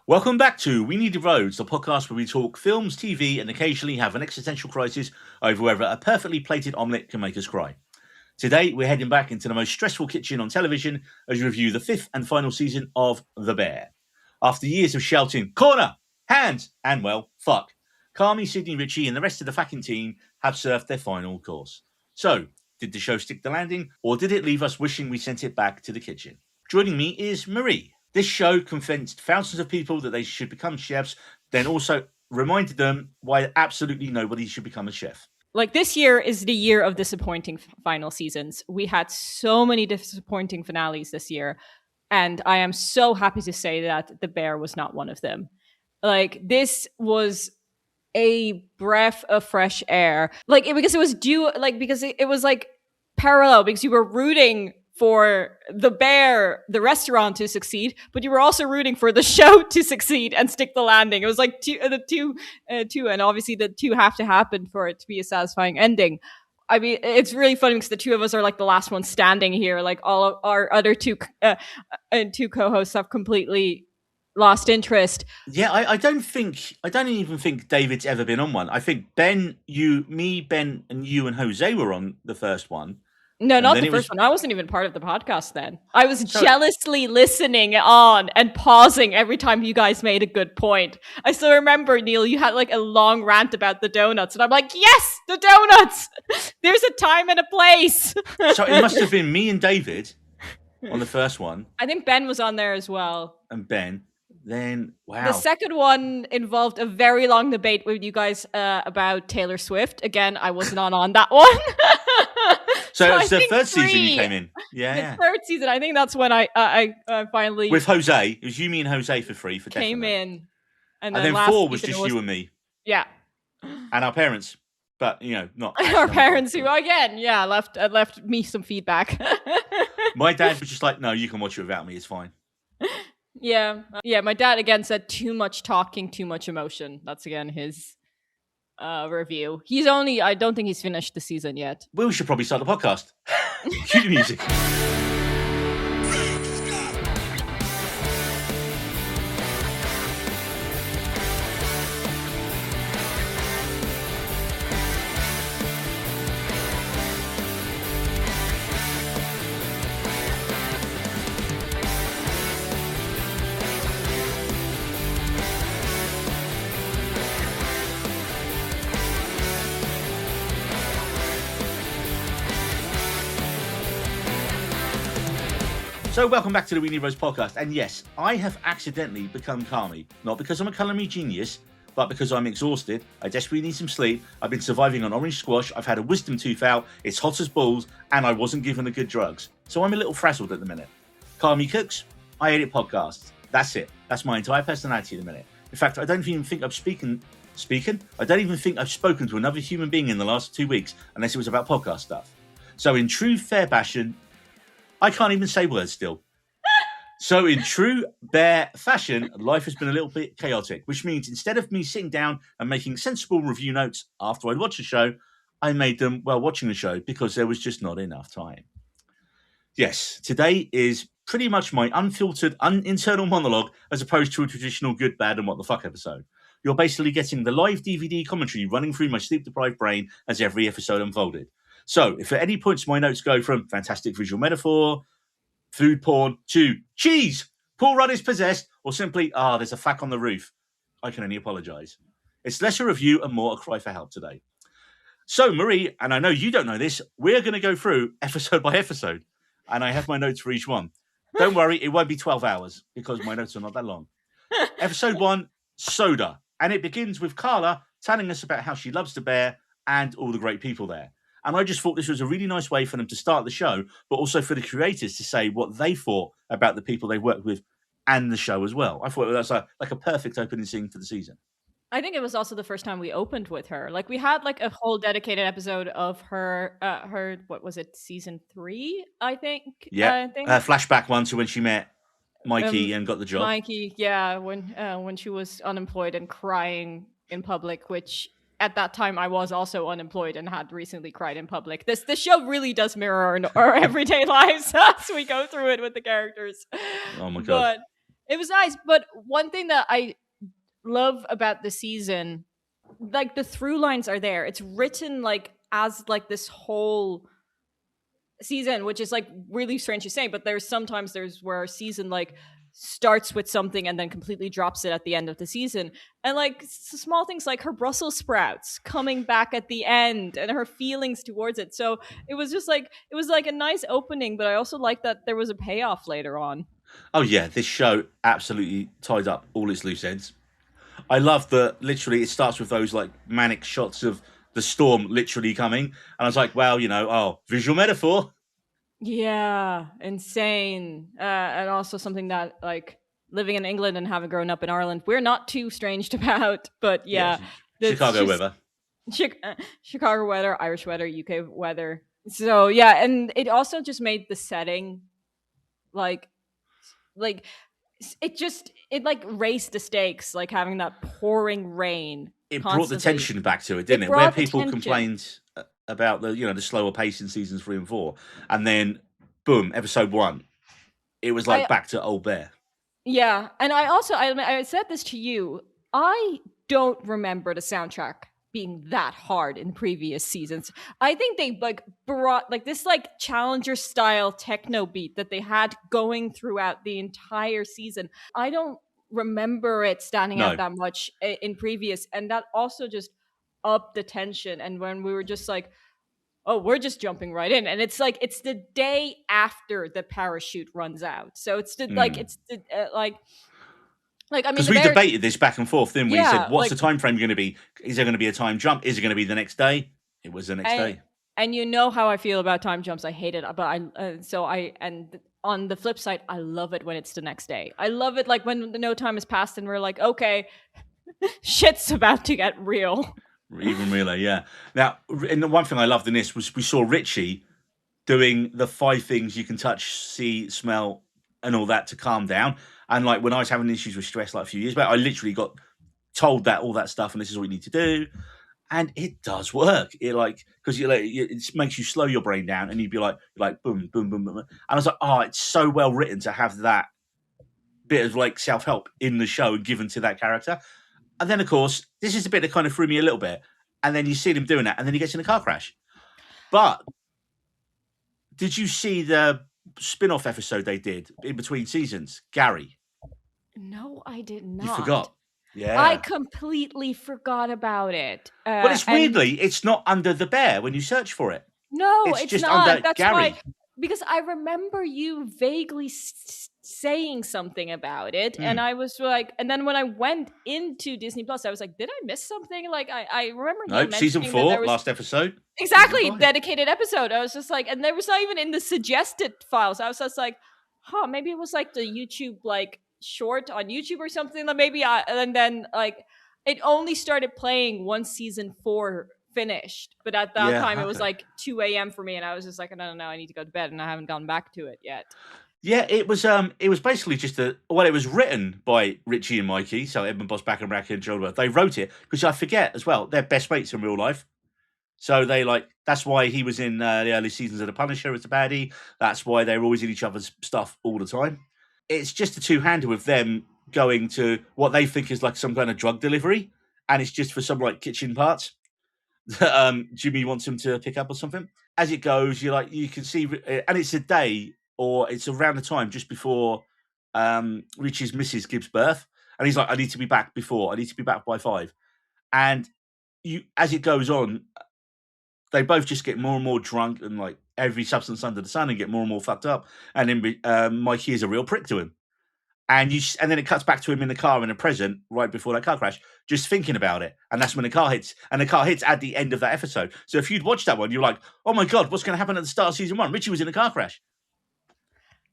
Welcome back to We Need the Roads, the podcast where we talk films, TV, and occasionally have an existential crisis over whether a perfectly plated omelette can make us cry. Today, we're heading back into the most stressful kitchen on television as we review the fifth and final season of The Bear. After years of shouting, corner, hands, and well, fuck, Carmy, Sydney Ritchie, and the rest of the fucking team have served their final course. So, did the show stick the landing, or did it leave us wishing we sent it back to the kitchen? Joining me is Marie. This show convinced thousands of people that they should become chefs, then also reminded them why absolutely nobody should become a chef. Like, this year is the year of disappointing final seasons. We had so many disappointing finales this year, and I am so happy to say that The Bear was not one of them. Like, this was a breath of fresh air. Because it was like parallel, because you were rooting for the Bear, the restaurant, to succeed, but you were also rooting for the show to succeed and stick the landing. It was like two, and obviously the two have to happen for it to be a satisfying ending. I mean, it's really funny because the two of us are like the last ones standing here. Like, all of our other two co-hosts have completely lost interest. Yeah, I don't even think David's ever been on one. I think Ben, and you and Jose were on the first one. No, not the first one. I wasn't even part of the podcast then. I was jealously listening on and pausing every time you guys made a good point. I still remember, Neil, you had like a long rant about the donuts, and I'm like, yes, the donuts! There's a time and a place. So it must have been me and David on the first one. I think Ben was on there as well. And Ben. Then, wow. The second one involved a very long debate with you guys about Taylor Swift. Again, I was not on that one. So it's the third season you came in. Yeah. The third season. I think that's when I finally... With Jose. It was you, me, and Jose for free. Came in. And then 4 was just you and me. Yeah. And our parents. But, not... Our parents who, again, left me some feedback. My dad was just like, no, you can watch it without me. It's fine. Yeah. My dad, again, said too much talking, too much emotion. That's, again, his... review. I don't think he's finished the season yet. Well, we should probably start the podcast. Cue the music. So welcome back to the We Need Roads podcast. And yes, I have accidentally become Carmy. Not because I'm a culinary genius, but because I'm exhausted. I desperately need some sleep. I've been surviving on orange squash. I've had a wisdom tooth out. It's hot as balls. And I wasn't given the good drugs. So I'm a little frazzled at the minute. Carmy cooks. I edit podcasts. That's it. That's my entire personality at the minute. In fact, I don't even think I've spoken? I don't even think I've spoken to another human being in the last 2 weeks, unless it was about podcast stuff. So in true fair fashion, I can't even say words still. So in true Bear fashion, life has been a little bit chaotic, which means instead of me sitting down and making sensible review notes after I'd watched the show, I made them while watching the show because there was just not enough time. Yes, today is pretty much my unfiltered, internal monologue as opposed to a traditional good, bad, and what the fuck episode. You're basically getting the live DVD commentary running through my sleep-deprived brain as every episode unfolded. So, if at any points my notes go from fantastic visual metaphor, food porn, to cheese, Paul Rudd is possessed, or simply, there's a fact on the roof, I can only apologise. It's less a review and more a cry for help today. So, Marie, and I know you don't know this, we're going to go through episode by episode, and I have my notes for each one. Don't worry, it won't be 12 hours, because my notes are not that long. Episode 1, Soda, and it begins with Carla telling us about how she loves the bear and all the great people there. And I just thought this was a really nice way for them to start the show, but also for the creators to say what they thought about the people they worked with and the show as well. I thought that was like a perfect opening scene for the season. I think it was also the first time we opened with her. Like, we had like a whole dedicated episode of her, what was it, season 3, I think? Yeah, flashback one to when she met Mikey and got the job. Mikey, yeah, when she was unemployed and crying in public, which... At that time, I was also unemployed and had recently cried in public. This show really does mirror our everyday lives as we go through it with the characters. Oh my God. It was nice, but one thing that I love about the season, like the through lines are there. It's written like as like this whole season, which is like really strange to say, but there's where a season like starts with something and then completely drops it at the end of the season. And like small things like her Brussels sprouts coming back at the end and her feelings towards it. So it was like a nice opening, but I also like that there was a payoff later on. Oh yeah, this show absolutely ties up all its loose ends. I love that literally it starts with those like manic shots of the storm literally coming, and I was like, well, visual metaphor. Yeah, insane. And also something that like living in England and having grown up in Ireland, we're not too strange about. But Yeah, yeah, that's Chicago just weather. Chicago weather, Irish weather, UK weather. So yeah, and it also just made the setting like like it like raised the stakes, like having that pouring rain It brought the constantly. tension back to it, didn't It it? Where brought the people tension. complained about the slower pace in seasons 3 and 4, and then boom, episode 1, it was like I back to old bear. Yeah, and I also I said this to you. I don't remember the soundtrack being that hard in previous seasons. I think they like brought like this like challenger style techno beat that they had going throughout the entire season. I don't remember it standing out No, that much in previous, and that also just upped the tension. And when we were just like, oh, we're just jumping right in, and it's like it's the day after the parachute runs out, so it's the like it's the like I mean because the we bear, debated this back and forth, didn't we? He said, yeah, "What's the like time frame going to be? Is there going to be a time jump? Is it going to be the next day?" It was the next and day. you know how I feel about time jumps. I hate it, but on the flip side, I love it when it's the next day. I love it like when the no time has passed and we're like, okay, shit's about to get real. Even really, yeah. Now, and the one thing I loved in this was we saw Richie doing the 5 things you can touch, see, smell, and all that to calm down. And like when I was having issues with stress like a few years back, I literally got told that all that stuff, and this is what you need to do. And it does work. It like because it makes you slow your brain down, and you'd be like boom, boom, boom, boom. And I was like, oh, it's so well written to have that bit of like self help in the show given to that character. And then of course, this is the bit that kind of threw me a little bit. And then you see him doing that, and then he gets in a car crash. But did you see the spin-off episode they did in between seasons? Gary, No, I did you not. forgot. I Yeah. completely forgot about it. Well, it's And weirdly, it's not under the bear when you search for it. no, It's it's just not. under That's why, Gary. because I remember you vaguely saying something about it, and Hmm. I was like, and then when I went into Disney Plus, I was like, did I miss something? Like, I remember you Nope. Season mentioning that there 4, was last episode. Season exactly 5. dedicated episode. I was just like, and there was not even in the suggested files. I was just like, huh, maybe it was like the YouTube like short on YouTube or something. Like maybe and then like it only started playing once season 4 finished. But at that Yeah. time, it was Okay. like 2 a.m. for me, and I was just like, no, no, no, I need to go to bed, and I haven't gone back to it yet. Yeah, it was basically just it was written by Richie and Mikey, so Edmund Boss Back and Bracken and Joel. They wrote it because I forget as well, they're best mates in real life. So they like that's why he was in the early seasons of The Punisher as a baddie. That's why they were always in each other's stuff all the time. It's just a two-hander with them going to what they think is like some kind of drug delivery, and it's just for some like kitchen parts that Jimmy wants him to pick up or something. As it goes, you can see, and it's a day or it's around the time just before Richie's missus gives birth, and he's like, "I need to be back before. I need to be back by 5." And as it goes on, they both just get more and more drunk and like every substance under the sun and get more and more fucked up. And then Mikey is a real prick to him. And then it cuts back to him in the car in the present right before that car crash, just thinking about it. And that's when the car hits. And the car hits at the end of that episode. So if you'd watched that one, you're like, oh my God, what's going to happen at the start of season 1? Richie was in a car crash.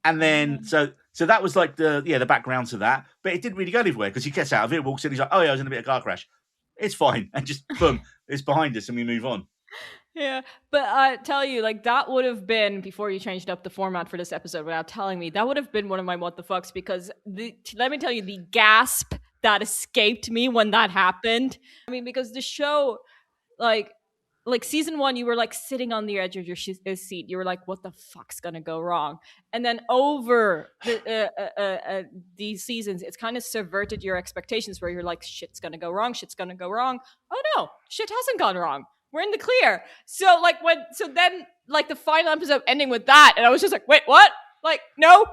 And then so that was like the background to that. But it didn't really go anywhere because he gets out of it, walks in, he's like, oh yeah, I was in a bit of car crash. It's fine. And just boom, it's behind us and we move on. Yeah, but I tell you, like that would have been before you changed up the format for this episode without telling me. That would have been one of my what the fucks because let me tell you the gasp that escaped me when that happened. I mean, because the show, like like season 1, you were like sitting on the edge of your seat. You were like, what the fuck's gonna go wrong? And then over these seasons, it's kind of subverted your expectations where you're like, shit's gonna go wrong, shit's gonna go wrong. Oh no, shit hasn't gone wrong. We're in the clear. So like then like the final episode ending with that, and I was just like, wait, what? Like, no,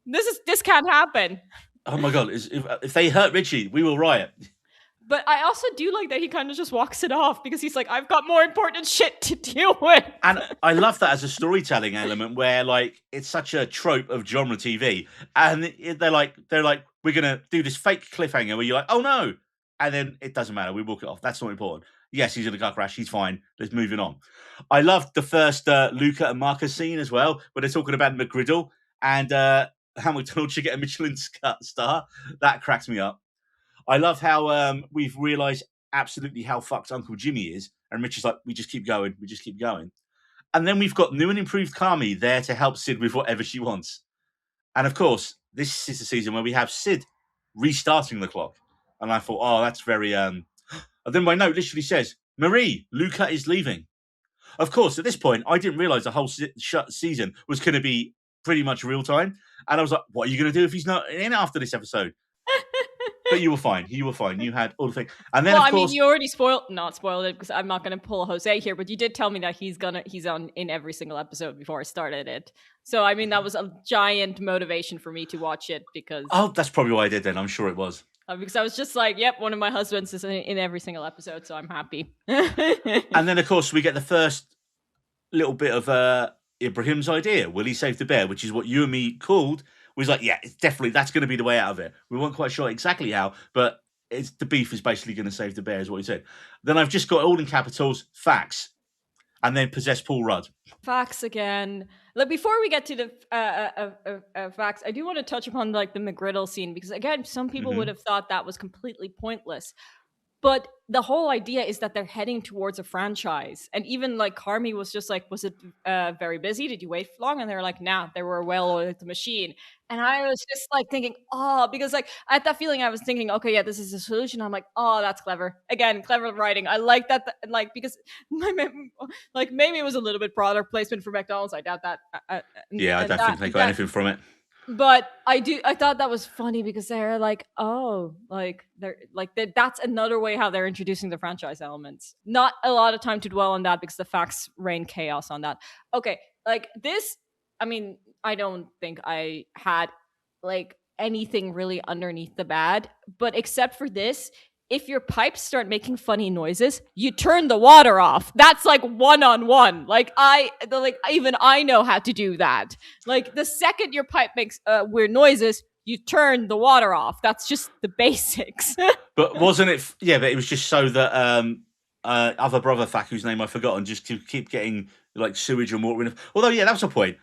this can't happen. Oh my god! If they hurt Richie, we will riot. But I also do like that he kind of just walks it off because he's like, I've got more important shit to deal with. And I love that as a storytelling element where like it's such a trope of genre TV, and they're like, we're gonna do this fake cliffhanger where you're like, oh no, and then it doesn't matter, we walk it off. That's not important. Yes, he's in a car crash. He's fine. Let's move it on. I loved the first Luca and Marcus scene as well, where they're talking about McGriddle and how McDonald should get a Michelin star. That cracks me up. I love how we've realised absolutely how fucked Uncle Jimmy is, and Rich is like, we just keep going, and then we've got new and improved Carmy there to help Sid with whatever she wants. And of course, this is the season where we have Sid restarting the clock, and I thought, oh, that's very. And then my note literally says, Marie, Luca is leaving. Of course, at this point, I didn't realise the whole season was going to be pretty much real time, and I was like, what are you going to do if he's not in after this episode? But you were fine. You had all the things. And then, well, of course, I mean, you already not spoiled it because I'm not going to pull a Jose here, but you did tell me that he's on in every single episode before I started it. So, I mean, that was a giant motivation for me to watch it because... Oh, that's probably why I did then. I'm sure it was. Because I was just like, yep, one of my husbands is in every single episode, so I'm happy. And then, of course, we get the first little bit of Ibrahim's idea. Will he save the bear? Which is what you and me called. We was like, yeah, it's definitely, that's going to be the way out of it. We weren't quite sure exactly how, but the beef is basically going to save the bear, is what he said. Then I've just got all in capitals, facts, and then possess Paul Rudd. Facts again. Like, before we get to the facts, I do want to touch upon like the McGriddle scene because again, some people would have thought that was completely pointless. But the whole idea is that they're heading towards a franchise. And even like Carmy was just like, was it very busy? Did you wait long? And they were like, nah, they were well oiled the machine. And I was just like thinking, because like I had that feeling. I was thinking, okay, yeah, this is a solution. I'm like, oh, that's clever. Again, clever writing. I like that. Like, because like maybe it was a little bit product placement for McDonald's. I doubt that. Yeah, I don't think they got anything from it. But I thought that was funny because they're like, that's another way how they're introducing the franchise elements. Not a lot of time to dwell on that because the facts rain chaos on that. Okay, like this, I mean, I don't think I had like anything really underneath the bad, but except for this, if your pipes start making funny noises, you turn the water off. That's like one-on-one. Like even I know how to do that. Like the second your pipe makes weird noises, you turn the water off. That's just the basics. But wasn't it? Yeah, but it was just so that other brother Fack, whose name I've forgotten, just to keep getting like sewage and water in. Although, yeah, that was the point.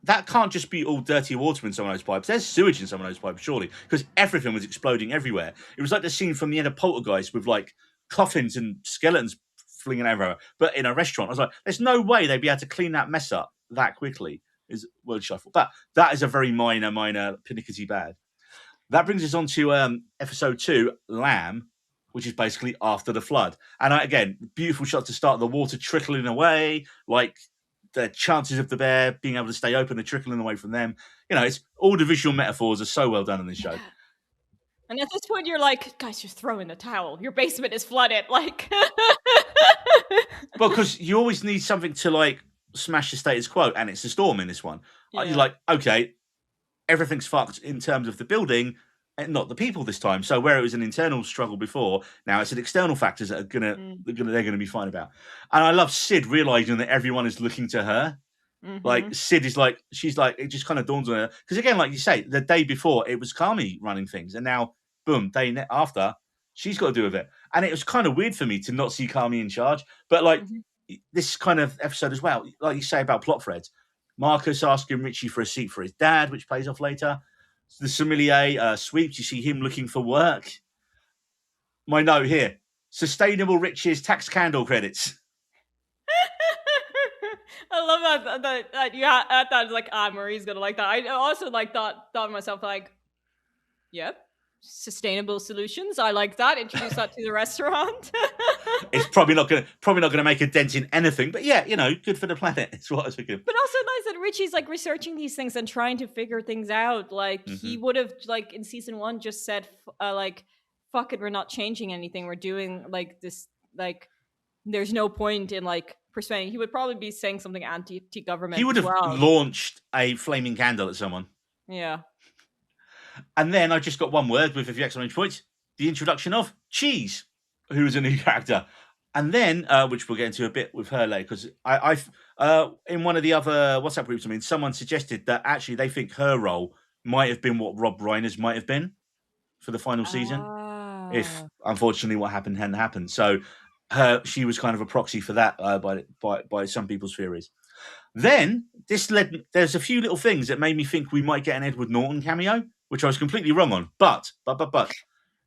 That can't just be all dirty water in some of those pipes. There's sewage in some of those pipes, surely, because everything was exploding everywhere. It was like the scene from the end of Poltergeist with like coffins and skeletons flinging everywhere, but in a restaurant. I was like, there's no way they'd be able to clean that mess up that quickly. Is word shuffle, but that is a very minor pernickety bad. That brings us on to episode 2, Lamb, which is basically after the flood. And again, beautiful shot to start, the water trickling away, like the chances of the bear being able to stay open are trickling away from them. You know, it's all the visual metaphors are so well done in this show. And at this point, you're like, guys, just throw in the towel. Your basement is flooded. Like, well, because you always need something to like smash the status quo, and it's a storm in this one. Yeah. You're like, okay, everything's fucked in terms of the building and not the people this time. So where it was an internal struggle before, now it's an external factors that are they're gonna be fine about. And I love Sid realizing that everyone is looking to her. Like Sid is like, she's like, it just kind of dawns on her because again, like you say, the day before it was Carmy running things, and now boom, day after she's got to do with it. And it was kind of weird for me to not see Carmy in charge, but like this kind of episode as well, like you say about plot threads, Marcus asking Richie for a seat for his dad, which pays off later. The sommelier sweeps, you see him looking for work. My note here, sustainable riches tax candle credits. I love that yeah, I thought like Marie's gonna like that. I also like thought to myself like, yep, sustainable solutions. I like that. Introduce that to the restaurant. It's probably not gonna make a dent in anything, but yeah, good for the planet. It's what I was thinking. But also nice that Richie's like researching these things and trying to figure things out. Like he would have like in season 1 just said like, fuck it, we're not changing anything. We're doing like this, like there's no point in like persuading. He would probably be saying something anti-government. He would have launched a flaming candle at someone. Yeah. And then I just got one word with a few exclamation points. The introduction of Cheese, who is a new character. And then, which we'll get into a bit with her later, because I've in one of the other WhatsApp groups, someone suggested that actually they think her role might have been what Rob Reiner's might have been for the final season. If, unfortunately, what happened hadn't happened. So she was kind of a proxy for that by some people's theories. Then, there's a few little things that made me think we might get an Edward Norton cameo, which I was completely wrong on. But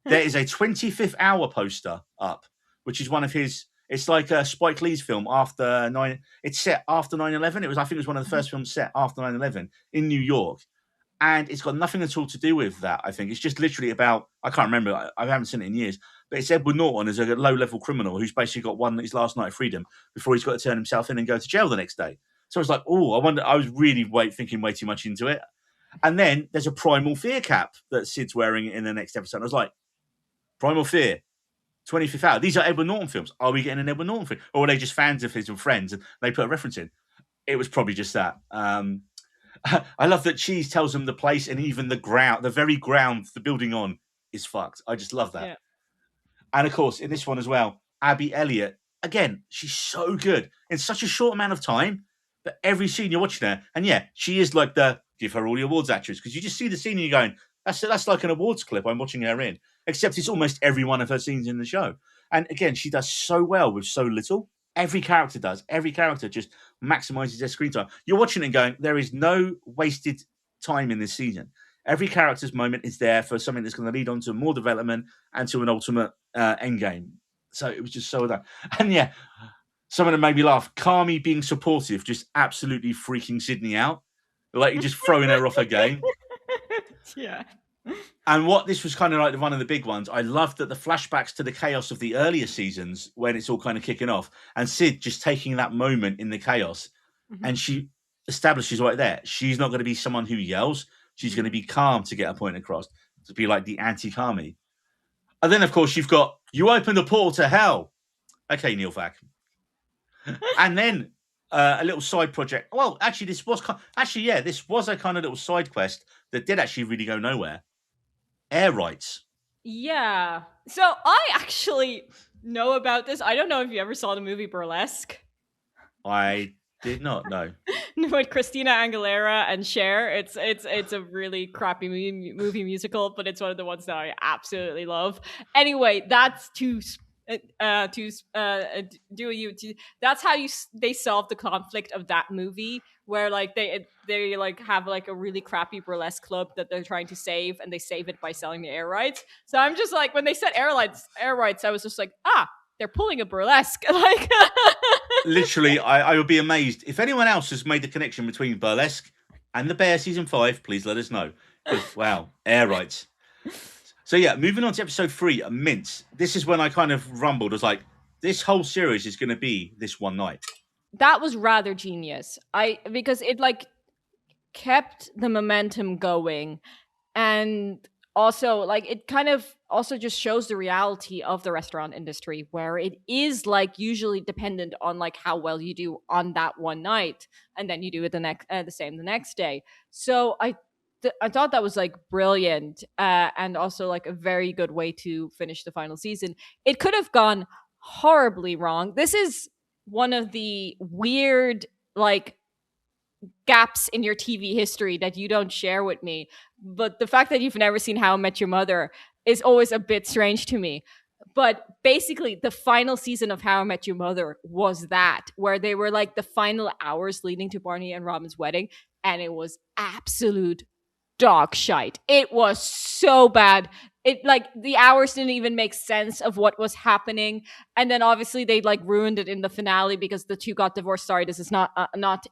there is a 25th Hour poster up, which is one of his. It's like a Spike Lee's film after 9. It's set after 9/11. I think it was one of the first films set after 9/11 in New York, and it's got nothing at all to do with that. I think it's just literally about. I can't remember. I haven't seen it in years. But it's Edward Norton as a low-level criminal who's basically got his last night of freedom before he's got to turn himself in and go to jail the next day. So I was like, oh, I wonder. I was really thinking way too much into it. And then there's a Primal Fear cap that Sid's wearing in the next episode. I was like, Primal Fear, 25th Hour. These are Edward Norton films. Are we getting an Edward Norton film? Or are they just fans of his and friends and they put a reference in? It was probably just that. I love that Cheese tells them the place and even the very ground the building on is fucked. I just love that. Yeah. And of course, in this one as well, Abby Elliott, again, she's so good in such a short amount of time. But every scene you're watching her, and yeah, she is like the give her all the awards actress, because you just see the scene and you're going, that's like an awards clip I'm watching her in. Except it's almost every one of her scenes in the show. And again, she does so well with so little. Every character does. Every character just maximizes their screen time. You're watching it and going, there is no wasted time in this season. Every character's moment is there for something that's going to lead on to more development and to an ultimate end game. So it was just so done. And yeah, something that made me laugh. Carmy being supportive, just absolutely freaking Sydney out. Like you're just throwing her off her game. Yeah. And this was kind of like one of the big ones. I loved that the flashbacks to the chaos of the earlier seasons when it's all kind of kicking off, and Sid just taking that moment in the chaos, and she establishes right there she's not going to be someone who yells. She's going to be calm to get a point across, to be like the anti-Carmy. And then, of course, you've got you opened a portal to hell. Okay, Neil Fack. And then a little side project. Well, actually, this was a kind of little side quest that did actually really go nowhere. Air rights. Yeah. So I actually know about this. I don't know if you ever saw the movie Burlesque. I did not know. With Christina Aguilera and Cher. It's a really crappy movie musical, but it's one of the ones that I absolutely love. Anyway, that's that's how they solve the conflict of that movie, where like they like have like a really crappy burlesque club that they're trying to save, and they save it by selling the air rights. So I'm just like, when they said air rights, I was just like, they're pulling a burlesque. Like literally, I would be amazed if anyone else has made the connection between Burlesque and The Bear season 5. Please let us know. Wow, air rights. So yeah, moving on to episode 3, Mince. This is when I kind of rumbled. I was like, this whole series is going to be this one night. That was rather genius. Because it like kept the momentum going, and also like it kind of also just shows the reality of the restaurant industry, where it is like usually dependent on like how well you do on that one night, and then you do it the same the next day. So I thought that was like brilliant, and also like a very good way to finish the final season. It could have gone horribly wrong. This is one of the weird like gaps in your TV history that you don't share with me. But the fact that you've never seen How I Met Your Mother is always a bit strange to me. But basically, the final season of How I Met Your Mother was that, where they were like the final hours leading to Barney and Robin's wedding, and it was absolute dog shite. It was so bad. It like the hours didn't even make sense of what was happening, and then obviously they like ruined it in the finale because the two got divorced. Sorry, this is not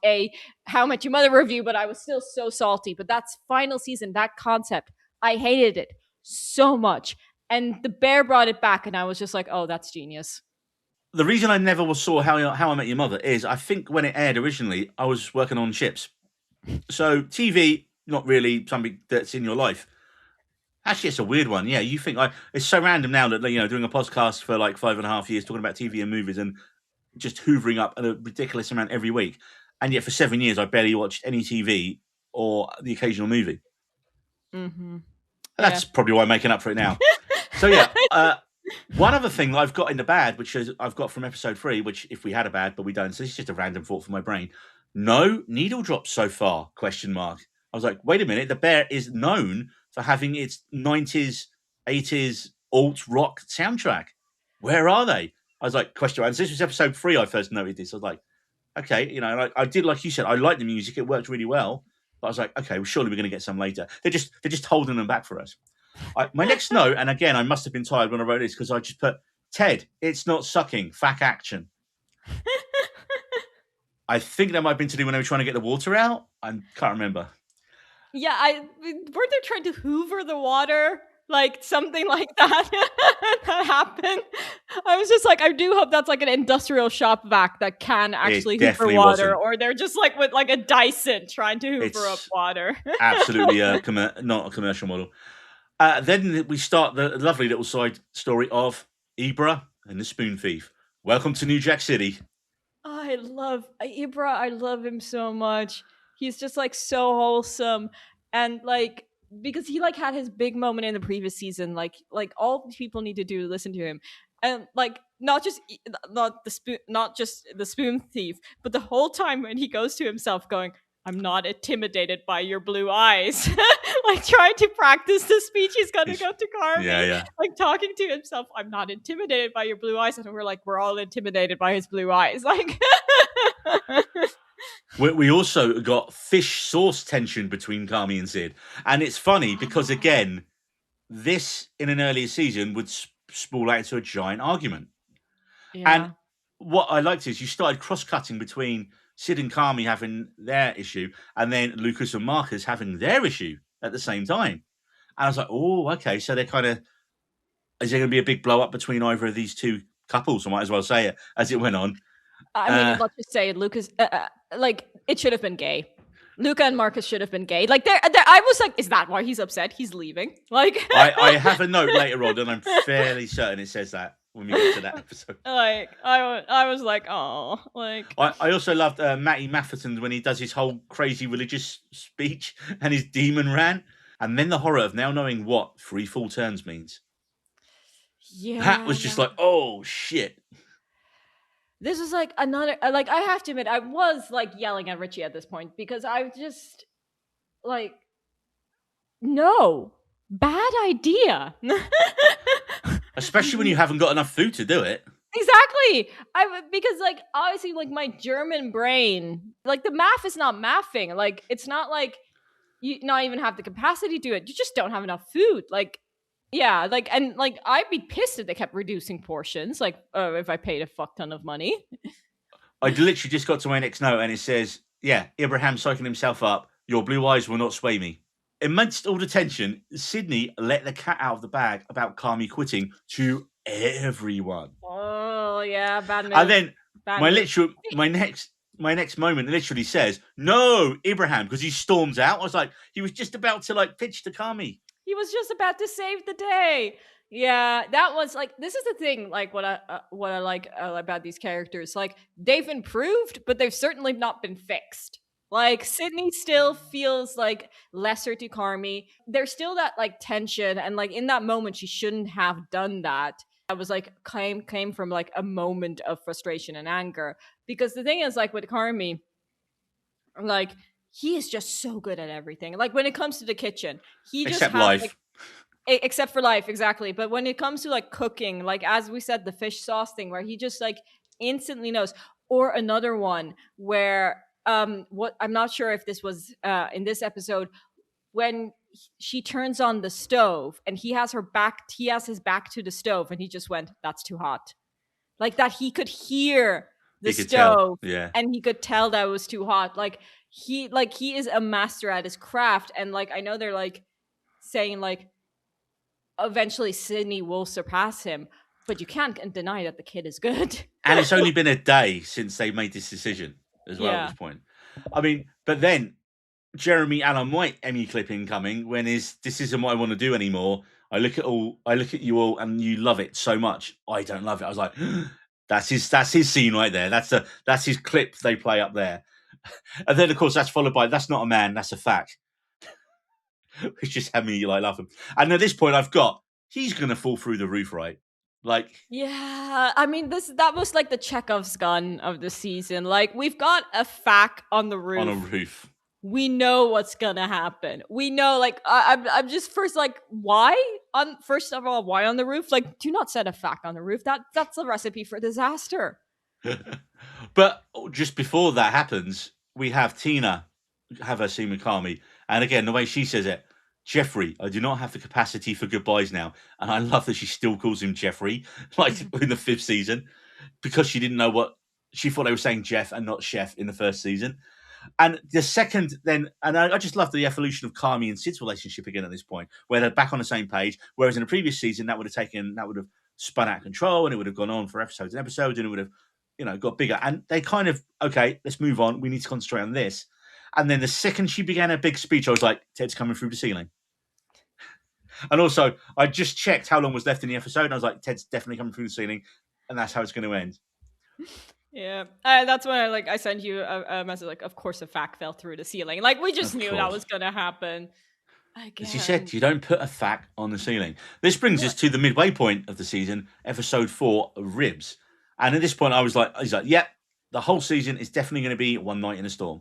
a How I Met Your Mother review, but I was still so salty. But that's final season, that concept, I hated it so much. And the bear brought it back, and I was just like, oh, that's genius. The reason I never saw How I Met Your Mother is I think when it aired originally, I was working on ships. So TV, not really something that's in your life. Actually, it's a weird one. Yeah, you think it's so random now that, doing a podcast for like 5.5 years talking about TV and movies and just hoovering up a ridiculous amount every week. And yet for 7 years, I barely watched any TV or the occasional movie. Mm-hmm. That's probably why I'm making up for it now. So yeah, one other thing that I've got in the bad, which is I've got from episode 3, which if we had a bad, but we don't, so it's just a random thought from my brain. No needle drops so far, ? I was like, wait a minute, the bear is known for having its 90s, 80s alt rock soundtrack. Where are they? I was like, question. And this was episode 3 I first noted this. I was like, okay, I did, like you said, I like the music, it worked really well. But I was like, okay, well, surely we're going to get some later. They're just holding them back for us. My next note, and again, I must have been tired when I wrote this because I just put, Ted, it's not sucking, fact action. I think that might have been to do when they were trying to get the water out. I can't remember. Yeah, weren't they trying to hoover the water? Like something like that that happened. I was just like, I do hope that's like an industrial shop vac that can actually hoover water, wasn't. Or they're just like with like a Dyson trying to hoover up water. Absolutely not a commercial model. Then we start the lovely little side story of Ibra and the Spoon Thief. Welcome to New Jack City. I love Ibra. I love him so much. He's just like so wholesome, and like because he like had his big moment in the previous season. Like all people need to do is listen to him, and like not just the spoon thief, but the whole time when he goes to himself, going, "I'm not intimidated by your blue eyes," like trying to practice the speech he's gonna go to Carmy. Yeah. Like talking to himself, "I'm not intimidated by your blue eyes," and we're all intimidated by his blue eyes, like. We also got fish sauce tension between Carmy and Sid. And it's funny because, again, this in an earlier season would spool out into a giant argument. Yeah. And what I liked is you started cross-cutting between Sid and Carmy having their issue and then Lucas and Marcus having their issue at the same time. And I was like, oh, okay, so they're kind of... Is there going to be a big blow-up between either of these two couples? I might as well say it as it went on. I mean, let's just say Lucas... like, it should have been gay. Luca and Marcus should have been gay. Like, I was like, is that why he's upset? He's leaving. Like, I have a note later on, and I'm fairly certain it says that when we get to that episode. Like, I was like, oh, like. I also loved Matty Matheson when he does his whole crazy religious speech and his demon rant, and then the horror of now knowing what 3 full turns means. Yeah, that was just like, oh shit. This was like another, like, I have to admit, I was like yelling at Richie at this point because I just like, no, bad idea. Especially when you haven't got enough food to do it. Exactly. Because like obviously like my German brain, like the math is not mathing. Like it's not like you not even have the capacity to do it. You just don't have enough food. Like, yeah, like, and like I'd be pissed if they kept reducing portions. Like, if I paid a fuck ton of money. I literally just got to my next note and it says, yeah, Abraham psyching himself up. Your blue eyes will not sway me. Amidst all the tension, Sydney let the cat out of the bag about Carmy quitting to everyone. Oh yeah, bad move. And then my next moment literally says, no, Abraham, because he storms out. I was like, he was just about to like pitch to Carmy. He was just about to save the day. Yeah, that was like, this is the thing, like what I like about these characters. Like they've improved, but they've certainly not been fixed. Like Sydney still feels like lesser to Carmy. There's still that like tension, and like in that moment she shouldn't have done that. I was like came from like a moment of frustration and anger, because the thing is, like with Carmy, like he is just so good at everything. Like when it comes to the kitchen, he just except has, life. like, except for life, exactly. But when it comes to like cooking, like as we said, the fish sauce thing, where he just like instantly knows. Or another one where what I'm not sure if this was in this episode, when she turns on the stove and he has his back to the stove and he just went, that's too hot. Like that he could hear the stove, yeah, and he could tell that it was too hot. Like he is a master at his craft. And like I know they're like saying like eventually Sydney will surpass him. But you can't deny that the kid is good. And it's only been a day since they made this decision as well at this point. I mean, but then Jeremy Allen White Emmy clip incoming when this isn't what I want to do anymore. I look at you all and you love it so much. I don't love it. I was like, that's his scene right there. That's his clip they play up there. And then of course that's followed by that's not a man, that's a fact. Which just had me like laughing. And at this point he's gonna fall through the roof, right? Like, yeah, I mean that was like the Chekhov's gun of the season. Like, we've got a fact on the roof. On a roof. We know what's gonna happen. We know, like, I'm just first like, why first of all, why on the roof? Like, do not set a fact on the roof. That's a recipe for disaster. But just before that happens, we have Tina have her scene with Carmy, and again the way she says it, Jeffrey, I do not have the capacity for goodbyes now. And I love that she still calls him Jeffrey, like in the 5th season, because she didn't know what she thought they were saying Jeff and not Chef in the 1st season. And the second then, and I just love the evolution of Carmy and Sid's relationship again at this point, where they're back on the same page. Whereas in the previous season, that would have spun out of control and it would have gone on for episodes and episodes and it would have, got bigger. And they kind of, okay, let's move on. We need to concentrate on this. And then the second she began her big speech, I was like, Ted's coming through the ceiling. And also, I just checked how long was left in the episode. And I was like, Ted's definitely coming through the ceiling. And that's how it's going to end. Yeah. That's when I sent you a message like, of course, a fact fell through the ceiling. Like, we just knew that was going to happen. Again. As you said, you don't put a fact on the ceiling. This brings us to the midway point of the season, episode 4, Ribs. And at this point, he's like, yep, the whole season is definitely going to be One Night in a Storm.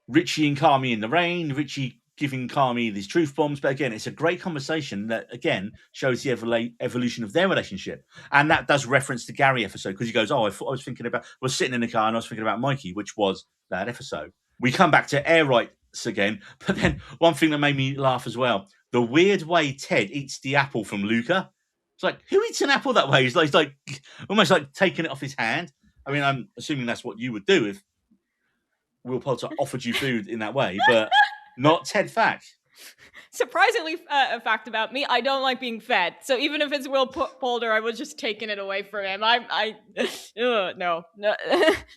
Richie and Carmy in the rain, Richie giving Carmy these truth bombs. But again, it's a great conversation that, again, shows the evolution of their relationship. And that does reference the Gary episode because he goes, I was sitting in the car and I was thinking about Mikey, which was that episode. We come back to air rights again. But then one thing that made me laugh as well, the weird way Ted eats the apple from Luca. It's like, who eats an apple that way? He's like almost like taking it off his hand. I mean, I'm assuming that's what you would do if Will Poulter offered you food in that way, but not Ted Fack. Surprisingly, a fact about me, I don't like being fed. So even if it's Will Poulter, I was just taking it away from him. No.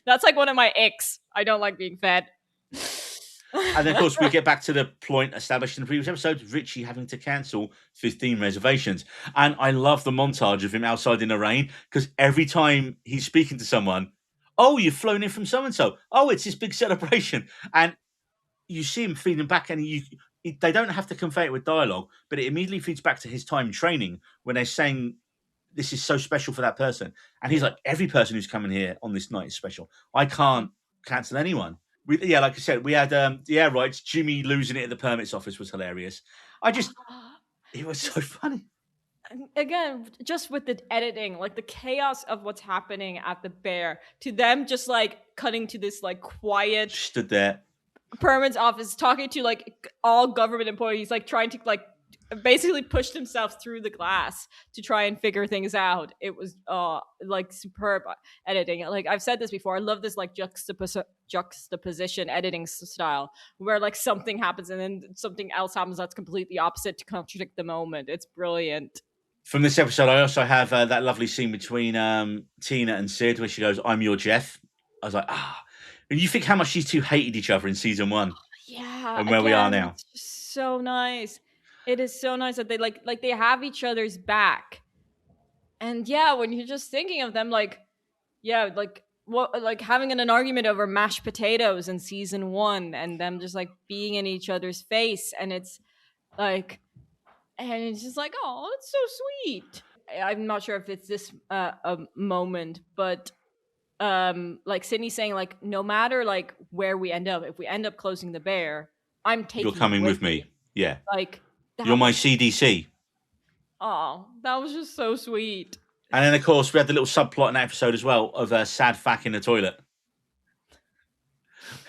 That's like one of my icks. I don't like being fed. And then, of course, we get back to the point established in the previous episode, Richie having to cancel 15 reservations. And I love the montage of him outside in the rain, because every time he's speaking to someone, oh, you've flown in from so-and-so. Oh, it's this big celebration. And you see him feeding back, and they don't have to convey it with dialogue, but it immediately feeds back to his time training when they're saying this is so special for that person. And he's like, every person who's coming here on this night is special. I can't cancel anyone. Like I said, we had the air rights. Jimmy losing it at the permits office was hilarious. It was so funny. Again, just with the editing, like the chaos of what's happening at the Bear, to them just like cutting to this like quiet, stood there, permits office, talking to like all government employees, like trying to like basically pushed himself through the glass to try and figure things out. It was like superb editing. Like I've said this before, I love this like juxtaposition editing style where like something happens and then something else happens that's completely opposite to contradict the moment. It's brilliant. From this episode, I also have that lovely scene between Tina and Sid where she goes, "I'm your Jeff." I was like, and you think how much these two hated each other in season 1. Yeah. And where we are now. It's just so nice. It is so nice that they like they have each other's back. And yeah, when you're just thinking of them, like, yeah, like what, like having an argument over mashed potatoes in season 1 and them just like being in each other's face. And it's like, and it's just like, oh, it's so sweet. I'm not sure if it's this a moment, but like Sydney saying like, no matter like where we end up, if we end up closing the Bear, I'm taking you're coming with me. Yeah. Like, you're my CDC. Oh, that was just so sweet. And then, of course, we had the little subplot in that episode as well of sad Fack in the toilet.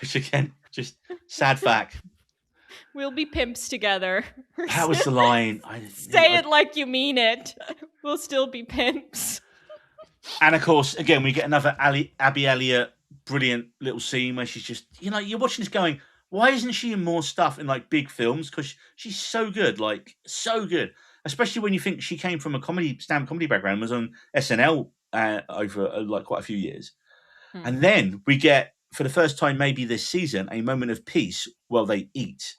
Which, again, just sad Fack. We'll be pimps together. That was the line. Say it like you mean it. We'll still be pimps. And, of course, again, we get another Abby Elliott brilliant little scene where she's just, you're watching this going, why isn't she in more stuff in like big films? Because she's so good, like so good. especially when you think she came from a stand-up comedy background, was on SNL over like quite a few years. And then we get, for the first time maybe this season, a moment of peace while they eat.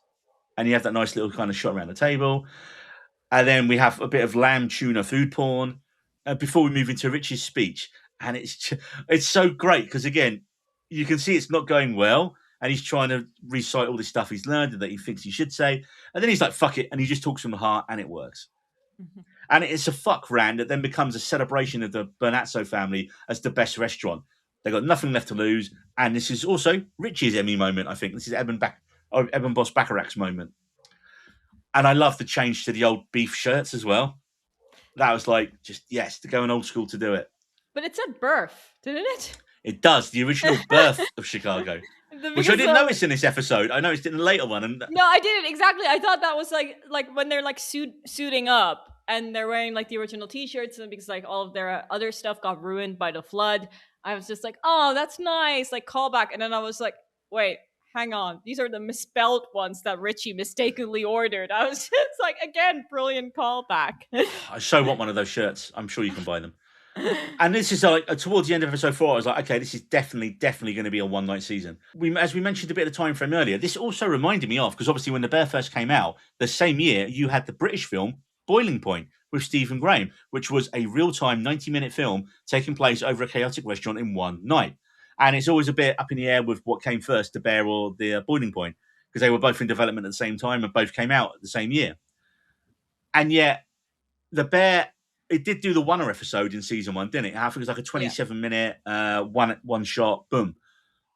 And you have that nice little kind of shot around the table. And then we have a bit of lamb tuna food porn before we move into Richie's speech. And it's so great because, again, you can see it's not going well. And he's trying to recite all this stuff he's learned and that he thinks he should say. And then he's like, fuck it. And he just talks from the heart and it works. Mm-hmm. And it's a fuck rant that then becomes a celebration of the Bernazzo family as the best restaurant. They've got nothing left to lose. And this is also Richie's Emmy moment, I think. This is Eben Boss Bacharach's moment. And I love the change to the old beef shirts as well. That was like, just, yes, to go an old school to do it. But it said birth, didn't it? It does. The original birth of Chicago. Which I didn't notice in this episode. I noticed it in a later one. And no, I didn't. Exactly. I thought that was like when they're like suiting up and they're wearing like the original t-shirts, and because like all of their other stuff got ruined by the flood. I was just like, oh, that's nice. Like callback. And then I was like, wait, hang on. These are the misspelled ones that Richie mistakenly ordered. I was just like, again, brilliant callback. I so want one of those shirts. I'm sure you can buy them. And this is like towards the end of episode 4, I was like, okay, this is definitely going to be a one-night season. As we mentioned a bit of the time frame earlier, this also reminded me of, because obviously when The Bear first came out, the same year you had the British film Boiling Point with Stephen Graham, which was a real-time 90-minute film taking place over a chaotic restaurant in one night. And it's always a bit up in the air with what came first, The Bear or the Boiling Point, because they were both in development at the same time and both came out at the same year. And yet, The Bear, it did do the one-er episode in season 1, didn't it? I think it was like a 27-minute one shot, boom.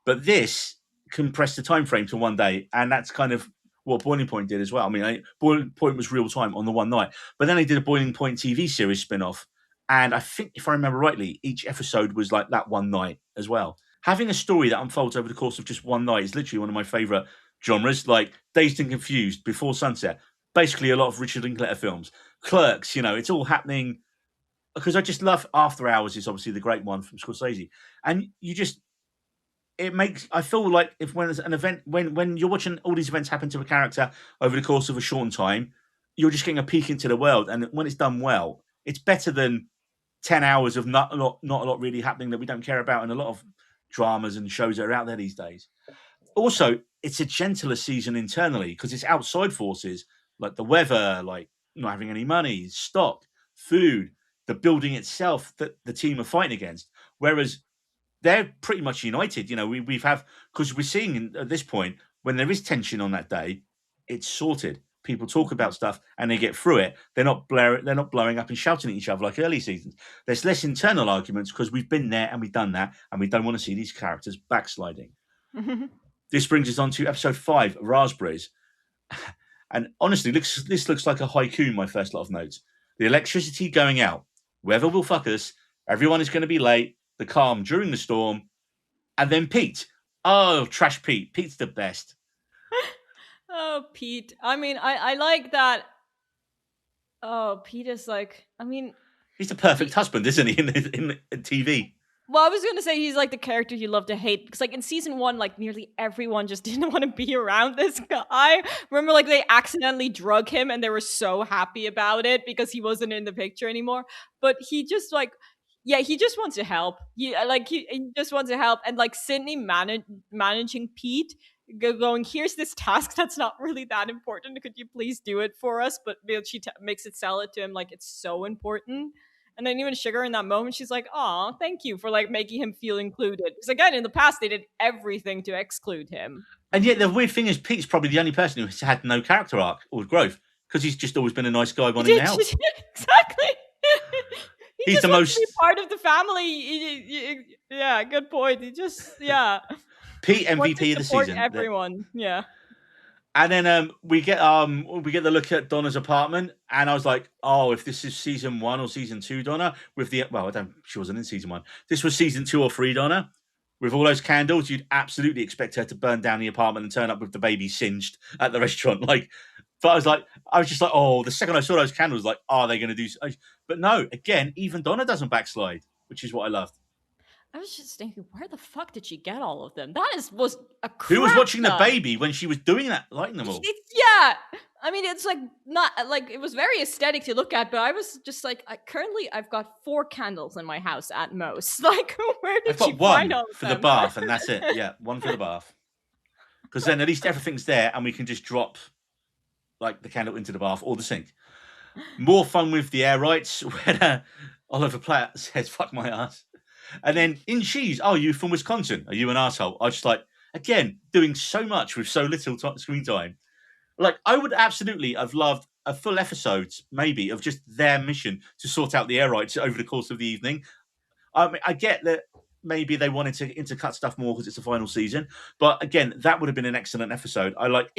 But this compressed the time frame to one day, and that's kind of what Boiling Point did as well. I mean, Boiling Point was real time on the one night, but then they did a Boiling Point TV series spin-off, and I think, if I remember rightly, each episode was like that one night as well. Having a story that unfolds over the course of just one night is literally one of my favourite genres, like Dazed and Confused, Before Sunset, basically a lot of Richard Linklater films. Clerks, it's all happening, because I just love After Hours is obviously the great one from Scorsese. And I feel like when there's an event, when you're watching all these events happen to a character over the course of a shortened time, you're just getting a peek into the world. And when it's done well, it's better than 10 hours of not a lot really happening that we don't care about in a lot of dramas and shows that are out there these days. Also, it's a gentler season internally because it's outside forces like the weather, like not having any money, stock, food, the building itself that the team are fighting against. Whereas they're pretty much united. Because we're seeing at this point, when there is tension on that day, it's sorted. People talk about stuff and they get through it. They're not blowing up and shouting at each other like early seasons. There's less internal arguments because we've been there and we've done that, and we don't want to see these characters backsliding. This brings us on to episode 5, Raspberries. And honestly, this looks like a haiku, my first lot of notes. The electricity going out. Weather will fuck us. Everyone is going to be late. The calm during the storm. And then Pete. Oh, trash Pete. Pete's the best. Oh, Pete. I mean, I like that. Oh, Pete is like, I mean... He's the perfect husband, isn't he, in TV? Well, I was going to say he's like the character you love to hate. Because like in season 1, like nearly everyone just didn't want to be around this guy. Remember, like they accidentally drug him and they were so happy about it because he wasn't in the picture anymore. But he just like... Yeah, he just wants to help. He just wants to help. And like Sydney managing Pete... going, here's this task that's not really that important. Could you please do it for us? But she makes it sell it to him like it's so important. And then even Sugar in that moment, she's like, "Aw, thank you for like making him feel included." Because again, in the past, they did everything to exclude him. And yet the weird thing is, Pete's probably the only person who's had no character arc or growth because he's just always been a nice guy running the house. Exactly. He's the most part of the family. Yeah, good point. He just Pete MVP of the season. Everyone, yeah. And then we get the look at Donna's apartment, and I was like, oh, if this is season 1 or season 2 Donna she wasn't in season 1. This was season 2 or 3 Donna. With all those candles, you'd absolutely expect her to burn down the apartment and turn up with the baby singed at the restaurant. But I was just like, oh, the second I saw those candles, like, are they going to do? But no, again, even Donna doesn't backslide, which is what I loved. I was just thinking, where the fuck did she get all of them? That was a crap Who was watching the ton. baby when she was doing that, lighting them all? Yeah. I mean, it's like not like it was very aesthetic to look at, but I was just like, currently I've got 4 candles in my house at most. Like, where did I've got she find one all of for them? the bath, and that's it. Yeah, one for the bath. Because then at least everything's there, and we can just drop like the candle into the bath or the sink. More fun with the air rights when Oliver Platt says, "Fuck my ass." And then in Cheese, oh, you from Wisconsin? Are you an asshole? I just like, again, doing so much with so little screen time. Like, I would absolutely have loved a full episode, maybe, of just their mission to sort out the air rights over the course of the evening. I mean, I get that maybe they wanted to intercut stuff more because it's the final season. But again, that would have been an excellent episode. I like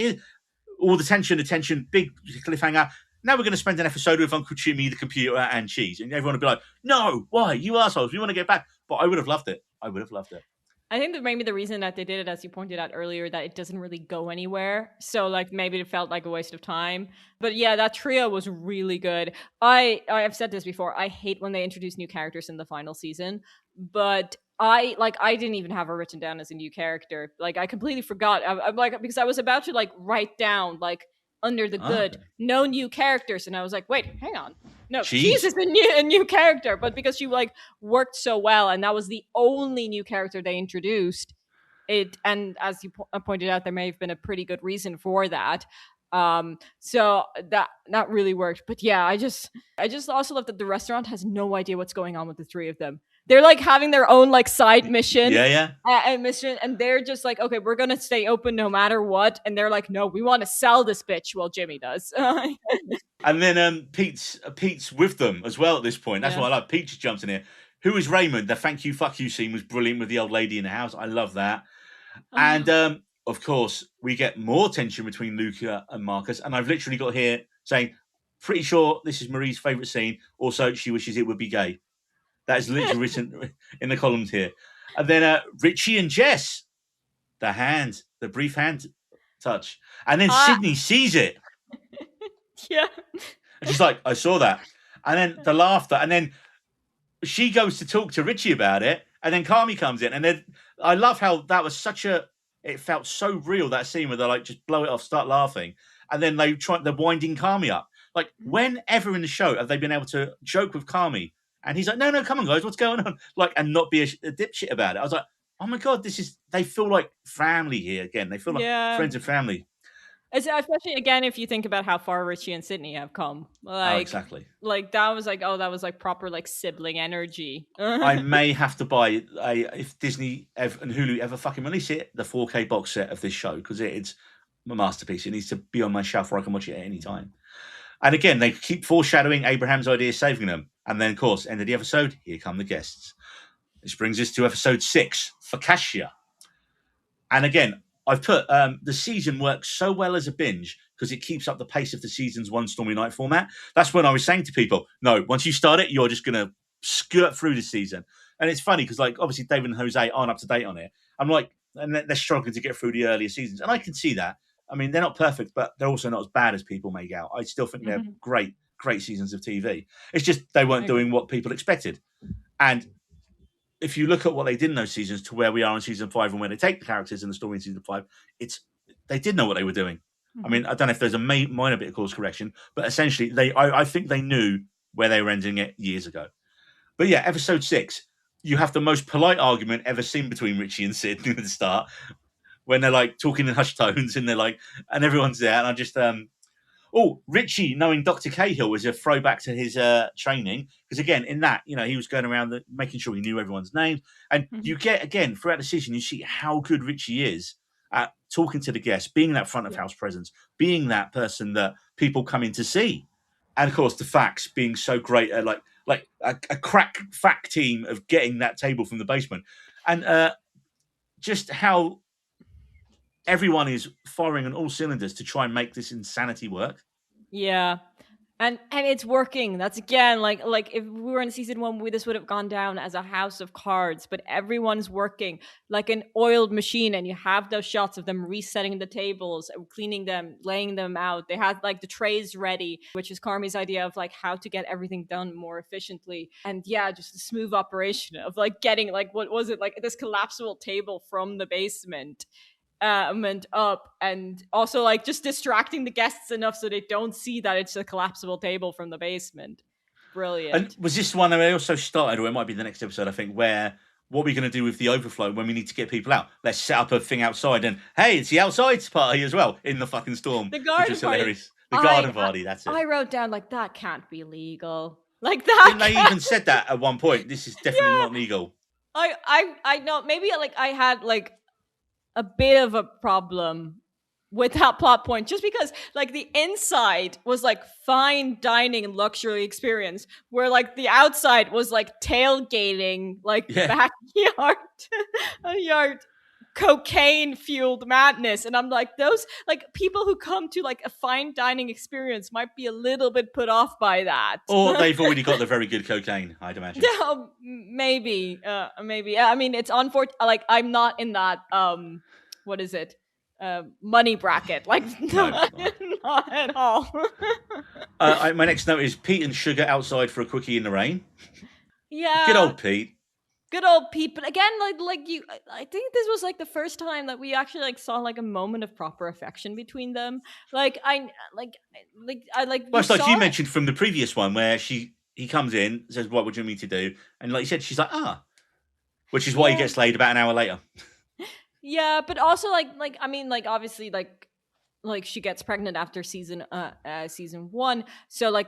all the tension, big cliffhanger. Now we're going to spend an episode with Uncle Jimmy, the computer, and Cheese. And everyone would be like, no, why? You assholes. We want to get back. But I would have loved it. I think that maybe the reason that they did it, as you pointed out earlier, that it doesn't really go anywhere. So like maybe it felt like a waste of time. But yeah, that trio was really good. I've said this before. I hate when they introduce new characters in the final season. But I didn't even have her written down as a new character. Like I completely forgot. I'm like, because I was about to like write down like Under the Good, no new characters, and I was like, wait, hang on, no, Cheese is a new character, but because she like worked so well, and that was the only new character they introduced, and as you pointed out, there may have been a pretty good reason for that. So that really worked. But yeah, I just also love that the restaurant has no idea what's going on with the 3 of them. They're like having their own like side mission, and they're just like, okay, we're gonna stay open no matter what. And they're like, no, we want to sell this bitch. Well, Jimmy does. And then Pete's with them as well at this point. That's what I love. Pete just jumps in here. Who is Raymond? The thank you, fuck you scene was brilliant with the old lady in the house. I love that. And of course, we get more tension between Luca and Marcus. And I've literally got here saying, pretty sure this is Marie's favourite scene. Also, she wishes it would be gay. That is literally written in the columns here. And then Richie and Jess, the brief hand touch. And then Sydney sees it. Yeah. And she's like, I saw that. And then the laughter. And then she goes to talk to Richie about it. And then Carmy comes in. And then I love how that was it felt so real, that scene where they like just blow it off, start laughing. And then they're winding Carmy up. Like, whenever in the show have they been able to joke with Carmy? And he's like, no, come on, guys, what's going on? Like, and not be a dipshit about it. I was like, oh my God, they feel like family here again. They feel like friends and family. Especially, again, if you think about how far Richie and Sydney have come. Like, exactly. Like, that was like proper, like, sibling energy. I may have to buy, if Disney and Hulu ever fucking release it, the 4K box set of this show, because it's a masterpiece. It needs to be on my shelf where I can watch it at any time. And again, they keep foreshadowing Abraham's idea of saving them. And then, of course, end of the episode, here come the guests. This brings us to episode 6, Focaccia. And again, I've put the season works so well as a binge because it keeps up the pace of the season's One Stormy Night format. That's when I was saying to people, no, once you start it, you're just going to skirt through the season. And it's funny because, like, obviously David and Jose aren't up to date on it. I'm like, and they're struggling to get through the earlier seasons. And I can see that. I mean, they're not perfect, but they're also not as bad as people make out. I still think they're great seasons of TV. It's just they weren't doing what people expected. And if you look at what they did in those seasons to where we are in season 5 and where they take the characters in the story in season 5, they did know what they were doing. I mean, I don't know if there's a minor bit of course correction, but essentially I think they knew where they were ending it years ago. But yeah, episode 6, you have the most polite argument ever seen between Richie and Sid at the start, when they're like talking in hushed tones and they're like, and everyone's there. And I just, Richie knowing Dr. Cahill was a throwback to his training. Because again, in that, he was going around making sure he knew everyone's name. And you get, again, throughout the season, you see how good Richie is at talking to the guests, being that front of house presence, being that person that people come in to see. And of course, the facts being so great, like a crack fact team of getting that table from the basement. And just how everyone is firing on all cylinders to try and make this insanity work. Yeah. And it's working. That's again like if we were in season 1, this would have gone down as a house of cards. But everyone's working like an oiled machine, and you have those shots of them resetting the tables, cleaning them, laying them out. They had like the trays ready, which is Carmi's idea of like how to get everything done more efficiently. And yeah, just a smooth operation of like getting like what was it like this collapsible table from the basement up, and also like just distracting the guests enough so they don't see that it's a collapsible table from the basement. Brilliant. And was this one that I also started, or it might be the next episode, I think, where what are we going to do with the overflow when we need to get people out? Let's set up a thing outside, and hey, it's the outside party as well in the fucking storm. The garden party. Hilarious. The garden party, that's it. I wrote down like that can't be legal. Like that. Didn't they even said that at one point? This is definitely not legal. I know, maybe like I had like a bit of a problem with that plot point, just because like the inside was like fine dining luxury experience, where like the outside was like tailgating, like backyard yard cocaine fueled madness. And I'm like, those like people who come to like a fine dining experience might be a little bit put off by that, or they've already got the very good cocaine, I'd imagine. Yeah, maybe I mean, it's unfortunate. Like, I'm not in that what is it, money bracket, like not at all. My next note is Pete and Sugar outside for a quickie in the rain. Yeah, good old Pete. But again, like you, I think this was like the first time that we actually like saw like a moment of proper affection between them. Like I like. Well, it's like you mentioned from the previous one where he comes in, says, "What would you mean to do?" And like you said, she's like, which is why he gets laid about an hour later. Yeah, but also like I mean, like obviously like she gets pregnant after season 1, so like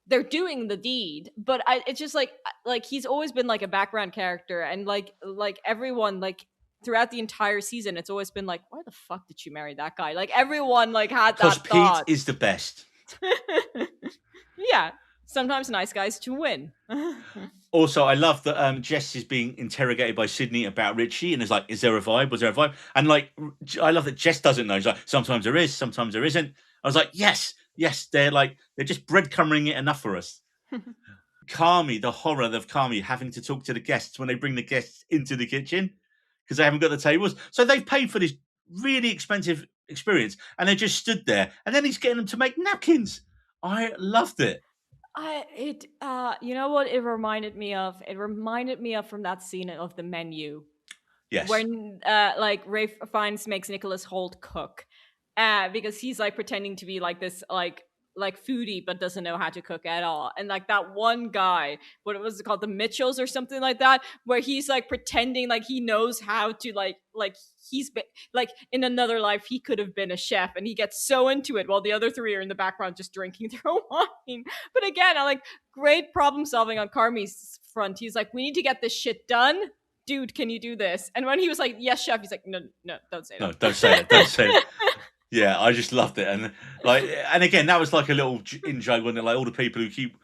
they're doing the deed, but it's just like he's always been like a background character, and like everyone like throughout the entire season, it's always been like, why the fuck did you marry that guy? Like everyone like had that thought. Because Pete is the best. Yeah, sometimes nice guys to win. Also, I love that Jess is being interrogated by Sydney about Richie, and is like, is there a vibe? Was there a vibe? And like, I love that Jess doesn't know. She's like, sometimes there is, sometimes there isn't. I was like, yes, they're just breadcrumbing it enough for us. Carmy, the horror of Carmy having to talk to the guests when they bring the guests into the kitchen because they haven't got the tables. So they've paid for this really expensive experience, and they just stood there, and then he's getting them to make napkins. I loved it. You know what it reminded me of? It reminded me of from that scene of The Menu. Yes. When like Ralph Fiennes makes Nicholas Hoult cook, because he's like pretending to be like this like foodie but doesn't know how to cook at all. And like that one guy, what was it called, the Mitchells or something like that, where he's like pretending like he knows how to like he's been like in another life he could have been a chef, and he gets so into it while the other three are in the background just drinking their own wine. But again, I like great problem solving on Carmi's front. He's like, we need to get this shit done, dude, can you do this? And when he was like, yes chef, he's like, no, don't say that. No, don't say it. Yeah, I just loved it. And again, that was like a little in joke, wasn't it? Like all the people who keep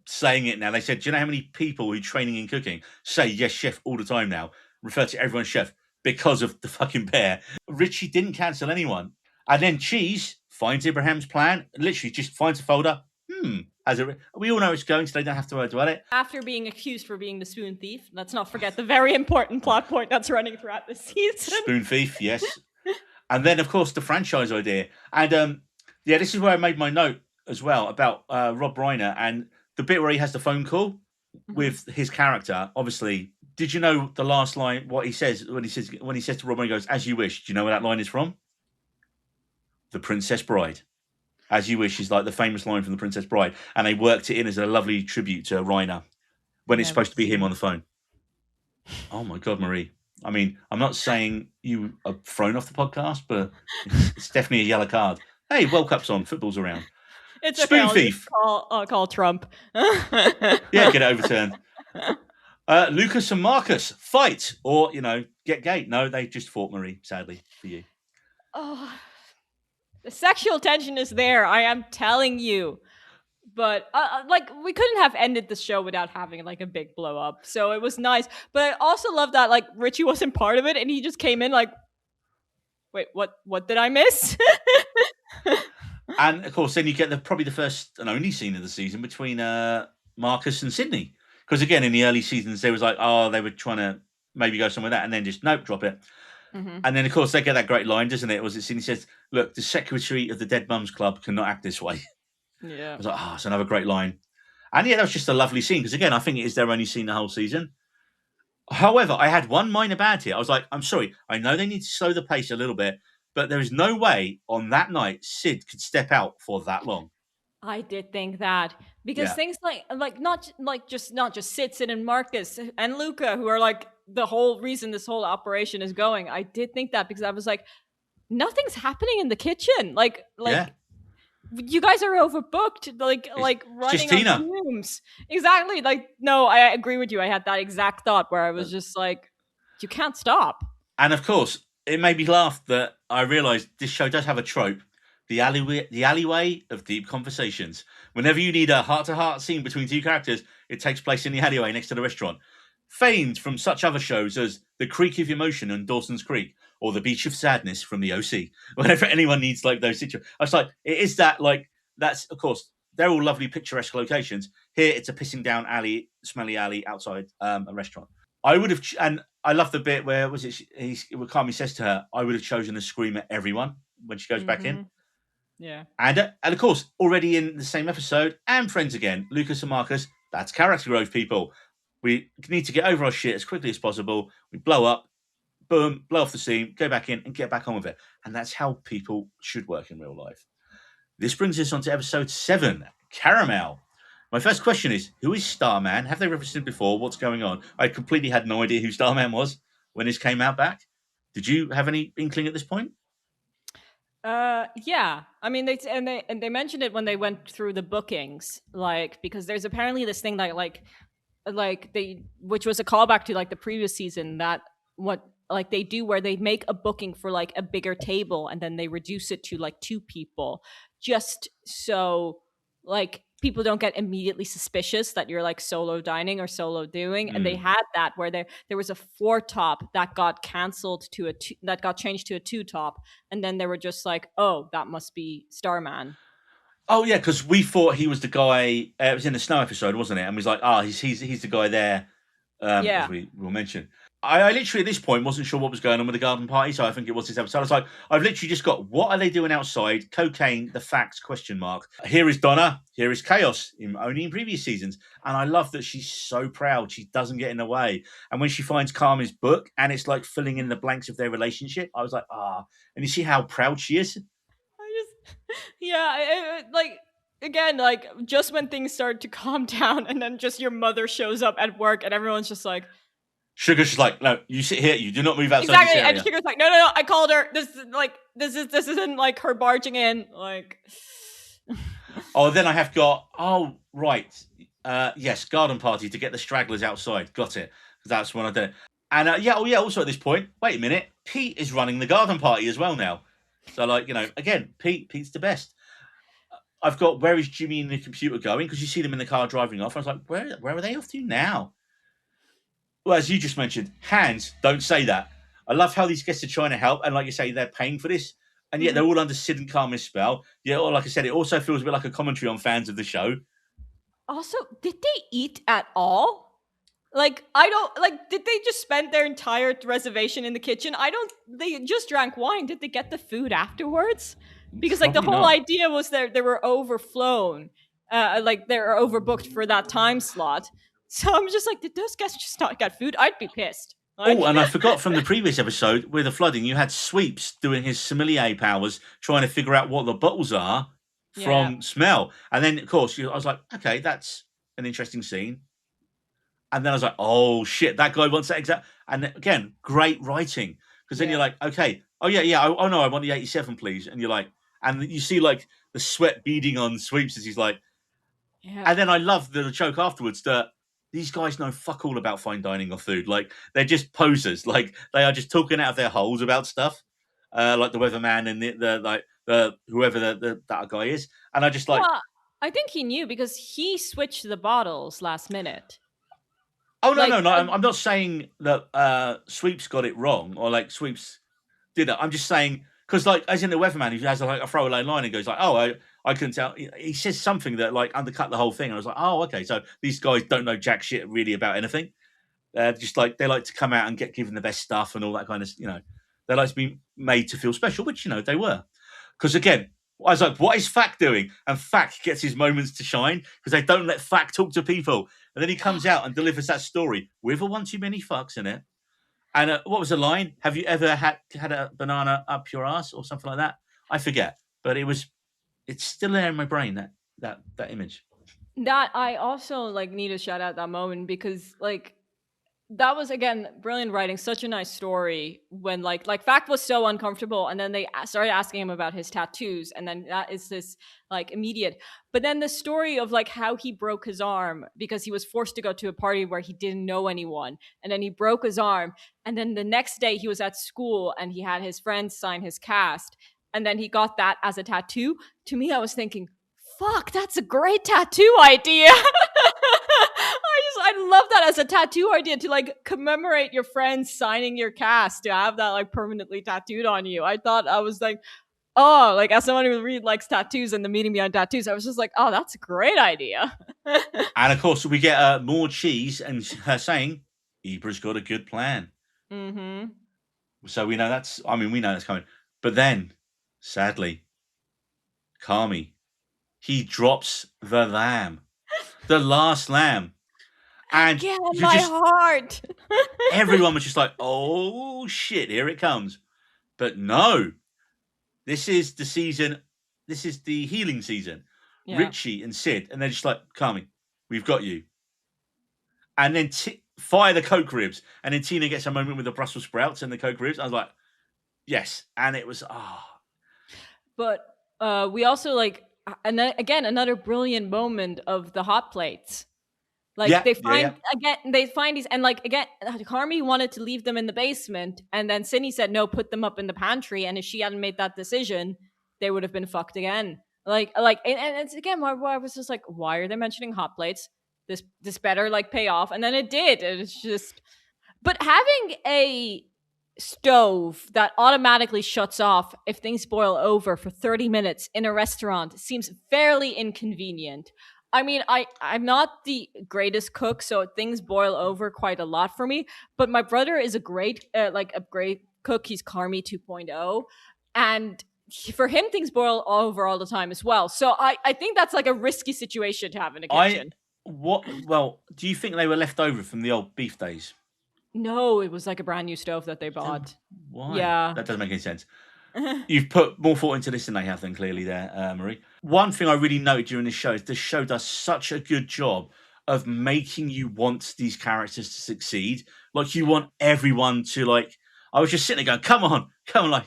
saying it now, they said, do you know how many people who are training in cooking say yes chef all the time now, refer to everyone chef, because of the fucking bear? Richie didn't cancel anyone. And then Cheese finds Abraham's plan, literally just finds a folder. We all know it's going, so they don't have to worry about it. After being accused for being the spoon thief, let's not forget the very important plot point that's running throughout the season. Spoon thief, yes. And then, of course, the franchise idea. And, this is where I made my note as well about Rob Reiner and the bit where he has the phone call with his character. Obviously, did you know the last line, what he says when he says to Rob Reiner, he goes, as you wish. Do you know where that line is from? The Princess Bride. As you wish is like the famous line from The Princess Bride. And they worked it in as a lovely tribute to Reiner when it's supposed to be him on the phone. Oh, my God, Marie. I mean, I'm not saying you are thrown off the podcast, but it's definitely a yellow card. Hey, World Cup's on, football's around. It's Spoon thief. Call Trump. Yeah, get it overturned. Lucas and Marcus fight, or get gay. No, they just fought, Marie. Sadly for you. Oh, the sexual tension is there. I am telling you. But we couldn't have ended the show without having like a big blow up. So it was nice. But I also love that like Richie wasn't part of it, and he just came in like, wait, what did I miss? And of course, then you get probably the first and only scene of the season between Marcus and Sydney. Because again, in the early seasons, they was like, oh, they were trying to maybe go somewhere with that, and then just nope, drop it. Mm-hmm. And then of course they get that great line, doesn't it? Was it Sydney says, "Look, the secretary of the Dead Mums Club cannot act this way." Yeah. I was like, it's another great line. And yeah, that was just a lovely scene because again, I think it is their only scene the whole season. However, I had one minor bad here. I was like, I'm sorry, I know they need to slow the pace a little bit, but there is no way on that night Sid could step out for that long. I did think that because things like not just Sid and Marcus and Luca, who are like the whole reason this whole operation is going. I did think that because I was like, nothing's happening in the kitchen. Like you guys are overbooked. Like running on fumes. Exactly. Like no, I agree with you. I had that exact thought where I was just like, you can't stop. And of course, it made me laugh that I realised this show does have a trope. The alleyway of deep conversations. Whenever you need a heart-to-heart scene between two characters, it takes place in the alleyway next to the restaurant. Famed from such other shows as The Creek of Emotion and Dawson's Creek, or The Beach of Sadness from the OC. Whenever anyone needs like those situations, I was like, it is that like that's of course they're all lovely picturesque locations. Here it's a pissing down alley, smelly alley outside a restaurant. I would have, and I love the bit where where Carmy says to her, "I would have chosen to scream at everyone" when she goes back in. Yeah. And of course, already in the same episode, and friends again, Lucas and Marcus, that's character growth, people. We need to get over our shit as quickly as possible. We blow up, boom, blow off the steam, go back in and get back on with it. And that's how people should work in real life. This brings us on to episode 7, Caramel. My first question is, who is Starman? Have they referenced him before? What's going on? I completely had no idea who Starman was when this came out back. Did you have any inkling at this point? Yeah. I mean, they mentioned it when they went through the bookings, like because there's apparently this thing that which was a callback to like the previous season that what like they do where they make a booking for like a bigger table and then they reduce it to like 2 people just so like people don't get immediately suspicious that you're like solo dining or solo doing. And they had that where there was a 4 top that got canceled to that got changed to a 2 top, and then they were just like, oh, that must be Starman. Oh yeah, because we thought he was the guy. It was in the snow episode, wasn't it? And we was like, he's the guy there. As we will mention. I literally at this point wasn't sure what was going on with the garden party, so I think it was this episode. I was like, I've literally just got, what are they doing outside? Cocaine, the facts, ? Here is Donna, here is Chaos, only in previous seasons. And I love that she's so proud. She doesn't get in the way. And when she finds Carmen's book and it's like filling in the blanks of their relationship, I was like, and you see how proud she is? Again, like just when things start to calm down and then just your mother shows up at work and everyone's just like, Sugar's just like, no, you sit here. You do not move outside exactly. this area. And Sugar's like, no. I called her. This isn't like her barging in. Like, then I have got. Oh, right. Yes, garden party to get the stragglers outside. Got it. That's when I did it. And Also at this point, wait a minute. Pete is running the garden party as well now. So again, Pete's the best. I've got, where is Jimmy and the computer going? Because you see them in the car driving off. I was like, where are they off to now? Well, as you just mentioned, Hans, don't say that. I love how these guests are trying to help. And like you say, they're paying for this. And yet they're all under Sid and Carmen's spell. Yeah, or like I said, it also feels a bit like a commentary on fans of the show. Also, did they eat at all? Did they just spend their entire reservation in the kitchen? They just drank wine. Did they get the food afterwards? Because the whole idea was they were overflown. They were overbooked for that time slot. So I'm just like, did those guys just not get food? I'd be pissed. And I forgot from the previous episode with the flooding, you had Sweeps doing his sommelier powers, trying to figure out what the bottles are from smell. And then, of course, I was like, okay, that's an interesting scene. And then I was like, oh, shit, that guy wants that exact. And again, great writing. Because then you're like, okay, oh, yeah. Oh, no, I want the 87, please. And you're like, and you see like the sweat beading on Sweeps as he's like, And then I love the joke afterwards that these guys know fuck all about fine dining or food. Like, they're just posers. Like, they are just talking out of their holes about stuff. Like the weatherman and the whoever that guy is. And I just like... Well, I think he knew because he switched the bottles last minute. Oh, no. I'm not saying that Sweeps got it wrong or like Sweeps did it. I'm just saying Because, like, as in the weatherman, he has like a throwaway line and goes like, "Oh, I couldn't tell." He says something that like undercut the whole thing. And I was like, "Oh, okay." So these guys don't know jack shit really about anything. Just like they like to come out and get given the best stuff and all that kind of, they like to be made to feel special, which they were. Because again, I was like, "What is Fack doing?" And Fack gets his moments to shine because they don't let Fack talk to people. And then he comes out and delivers that story with a one too many fucks in it. And what was the line? Have you ever had a banana up your ass or something like that? I forget, but it's still there in my brain. That image. That I also like need to shout out that moment because like that was again brilliant writing, such a nice story when like Fact was so uncomfortable and then they started asking him about his tattoos and then that is this like immediate, but then the story of like how he broke his arm because he was forced to go to a party where he didn't know anyone and then he broke his arm and then the next day he was at school and he had his friends sign his cast and then he got that as a tattoo. To me I was thinking, fuck, that's a great tattoo idea. I love that as a tattoo idea to like commemorate your friends signing your cast to have that like permanently tattooed on you. I thought I was like, oh, like as someone who really likes tattoos and the meaning behind tattoos, I was just like, oh, that's a great idea. And of course, we get more cheese and her saying, "Ibra's got a good plan." Mm-hmm. So we know that's coming. But then, sadly, Kami, he drops the lamb, the last lamb. And yeah, my heart. Everyone was just like, "Oh shit, here it comes!" But no, this is the season. This is the healing season. Yeah. Richie and Sid, and they're just like, "Kami, we've got you." And then fire the Coke ribs, and then Tina gets a moment with the Brussels sprouts and the Coke ribs. I was like, "Yes," and it was But we also like, and then again another brilliant moment of the hot plates. Like they find these, and like again, Carmi wanted to leave them in the basement, and then Sydney said no, put them up in the pantry. And if she hadn't made that decision, they would have been fucked again. And it's again where I was just like, why are they mentioning hot plates? This better like pay off, and then it did. It's just, but having a stove that automatically shuts off if things boil over for 30 minutes in a restaurant seems fairly inconvenient. I mean, I'm not the greatest cook, so things boil over quite a lot for me. But my brother is a great cook. He's Carmi 2.0. And for him, things boil over all the time as well. So I think that's like a risky situation to have in a kitchen. Well, do you think they were left over from the old beef days? No, it was like a brand new stove that they bought. Why? Yeah. That doesn't make any sense. You've put more thought into this than they have then, clearly, there, Marie. One thing I really noted during this show is this show does such a good job of making you want these characters to succeed. Like, you want everyone to, like... I was just sitting there going, come on.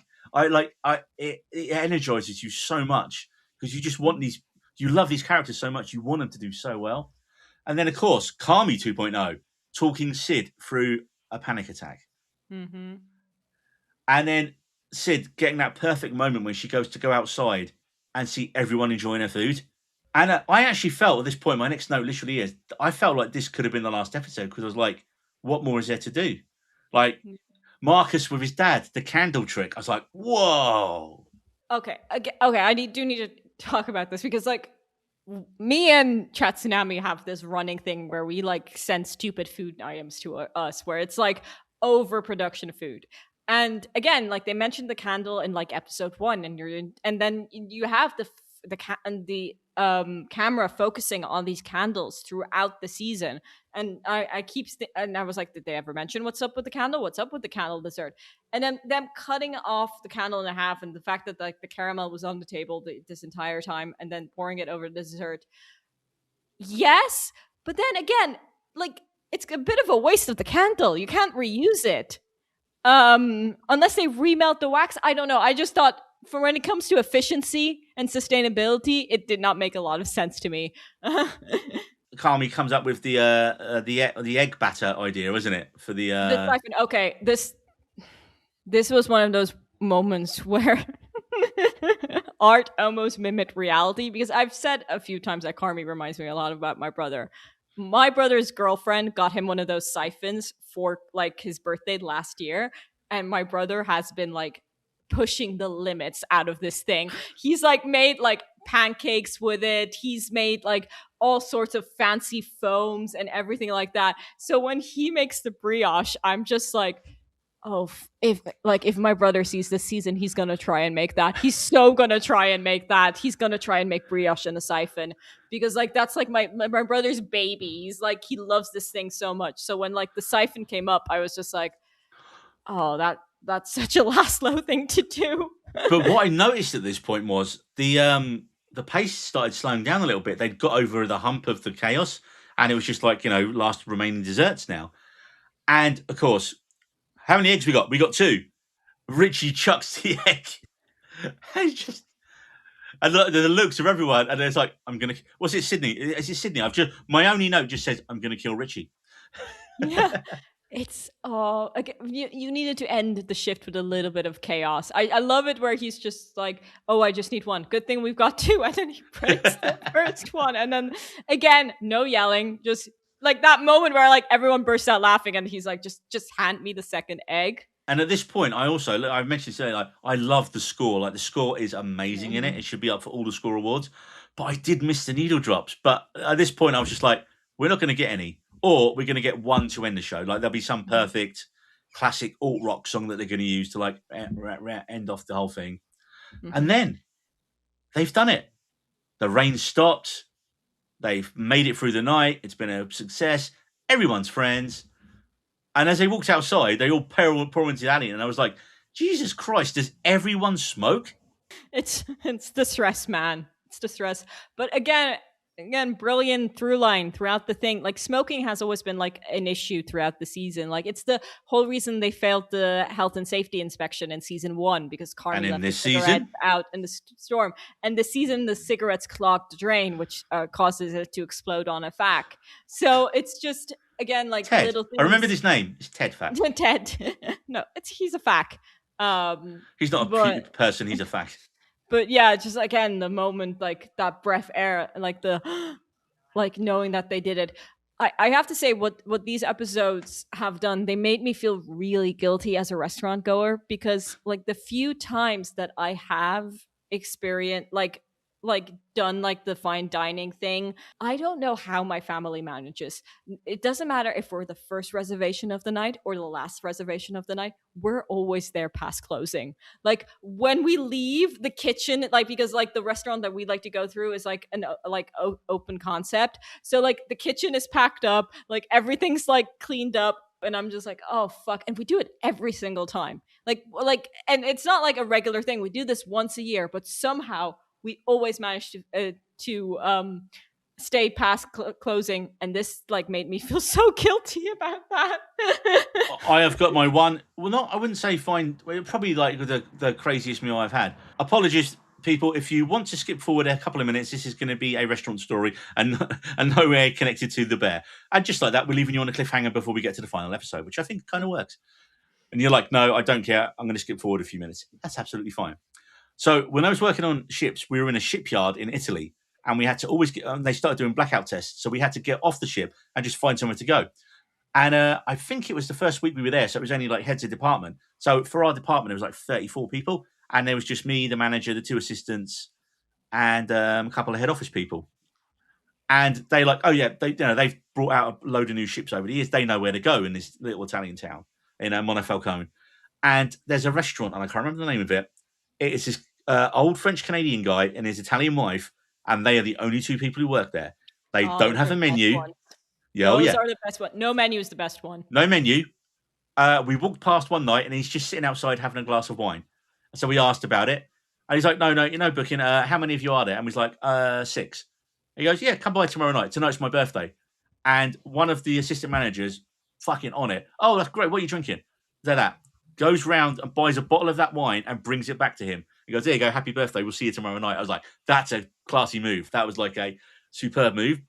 It energizes you so much because you just want these... You love these characters so much. You want them to do so well. And then, of course, Kami 2.0, talking Sid through a panic attack. Mm-hmm. And then Sid getting that perfect moment when she goes to go outside and see everyone enjoying her food. And I actually felt at this point, my next note literally is, I felt like this could have been the last episode because I was like, what more is there to do? Like, Marcus with his dad, the candle trick. I was like, whoa. Okay, I do need to talk about this because, like, me and Chat Tsunami have this running thing where we, like, send stupid food items to us, where it's, like, overproduction food. And again, like they mentioned the candle in like episode 1, and then you have the camera focusing on these candles throughout the season. And I was like, did they ever mention what's up with the candle? What's up with the candle dessert? And then them cutting off the candle in half, and the fact that like the caramel was on the table this entire time, and then pouring it over the dessert. Yes, but then again, like it's a bit of a waste of the candle. You can't reuse it. Unless they remelt the wax. I don't know. I just thought for when it comes to efficiency and sustainability, it did not make a lot of sense to me. Kami comes up with the egg batter idea, isn't it? For the siphon. Okay, this was one of those moments where art almost mimicked reality, because I've said a few times that Kami reminds me a lot about my brother. My brother's girlfriend got him one of those siphons for like his birthday last year, and my brother has been like pushing the limits out of this thing. He's like made like pancakes with it. He's made like all sorts of fancy foams and everything like that. So when he makes the brioche, I'm just like, oh, if my brother sees this season, he's gonna try and make that. He's so gonna try and make that. He's gonna try and make brioche in a siphon, because like that's like my brother's baby. He's like, he loves this thing so much. So when like the siphon came up, I was just like, oh, that's such a Laszlo thing to do. But what I noticed at this point was the pace started slowing down a little bit. They'd got over the hump of the chaos, and it was just like, last remaining desserts now. And of course, how many eggs we got? We got 2. Richie chucks the egg. And the looks of everyone, and it's like, what's it, Sydney? Is it Sydney? My only note just says, I'm gonna kill Richie. Yeah. It's again, you needed to end the shift with a little bit of chaos. I love it where he's just like, oh, I just need 1. Good thing we've got 2, and then he breaks the first one, and then again, no yelling, just like that moment where like everyone bursts out laughing, and he's like, just hand me the second egg. And at this point, I mentioned today, like, I love the score. Like, the score is amazing in it. It should be up for all the score awards. But I did miss the needle drops. But at this point, I was just like, we're not going to get any. Or we're going to get 1 to end the show. Like, there'll be some perfect classic alt rock song that they're going to use to like end off the whole thing. Mm-hmm. And then they've done it. The rain stopped. They've made it through the night. It's been a success. Everyone's friends. And as they walked outside, they all pour into the alley. And I was like, Jesus Christ, does everyone smoke? It's the stress, man. It's the stress. But again, brilliant through line throughout the thing. Like, smoking has always been like an issue throughout the season. Like, it's the whole reason they failed the health and safety inspection in season 1, because Carmy left the cigarettes out in the storm. And this season, the cigarettes clogged the drain, which causes it to explode on a fac. So it's just, again, like Ted. Little things. I remember his name. It's Ted Fac. Ted. No, he's a fac. He's not a person. He's a fact. But yeah, just again, the moment, like that breath air, like the, like knowing that they did it. I have to say, what these episodes have done, they made me feel really guilty as a restaurant goer, because like the few times that I have experienced, like done like the fine dining thing, I don't know how my family manages. It doesn't matter if we're the first reservation of the night or the last reservation of the night, we're always there past closing. Like when we leave the kitchen, like, because like the restaurant that we like to go through is like an open concept, so like the kitchen is packed up, like everything's like cleaned up, and I'm just like, oh fuck. And we do it every single time, like and it's not like a regular thing, we do this once a year, but somehow we always manage to stay past closing, and this like made me feel so guilty about that. I have got my one. Well, not, I wouldn't say fine. Probably like the craziest meal I've had. Apologies, people, if you want to skip forward a couple of minutes. This is going to be a restaurant story and nowhere connected to the bear. And just like that, we're leaving you on a cliffhanger before we get to the final episode, which I think kind of works. And you're like, no, I don't care. I'm going to skip forward a few minutes. That's absolutely fine. So when I was working on ships, we were in a shipyard in Italy, and we had to always they started doing blackout tests. So we had to get off the ship and just find somewhere to go. And I think it was the first week we were there. So it was only like heads of department. So for our department, it was like 34 people. And there was just me, the manager, the 2 assistants, and a couple of head office people. And they like, oh yeah, they've brought out a load of new ships over the years. They know where to go in this little Italian town in Monfalcone. And there's a restaurant, and I can't remember the name of it. It's this old French-Canadian guy and his Italian wife, and they are the only 2 people who work there. They don't have a menu. Yeah, those are the best one. No menu is the best one. No menu. We walked past one night, and he's just sitting outside having a glass of wine. So we asked about it, and he's like, no, booking. How many of you are there? And we was like, 6. He goes, yeah, come by tomorrow night. Tonight's my birthday. And one of the assistant managers, fucking on it. Oh, that's great. What are you drinking? That. Goes round and buys a bottle of that wine and brings it back to him. He goes, there you go, happy birthday. We'll see you tomorrow night. I was like, that's a classy move. That was like a superb move.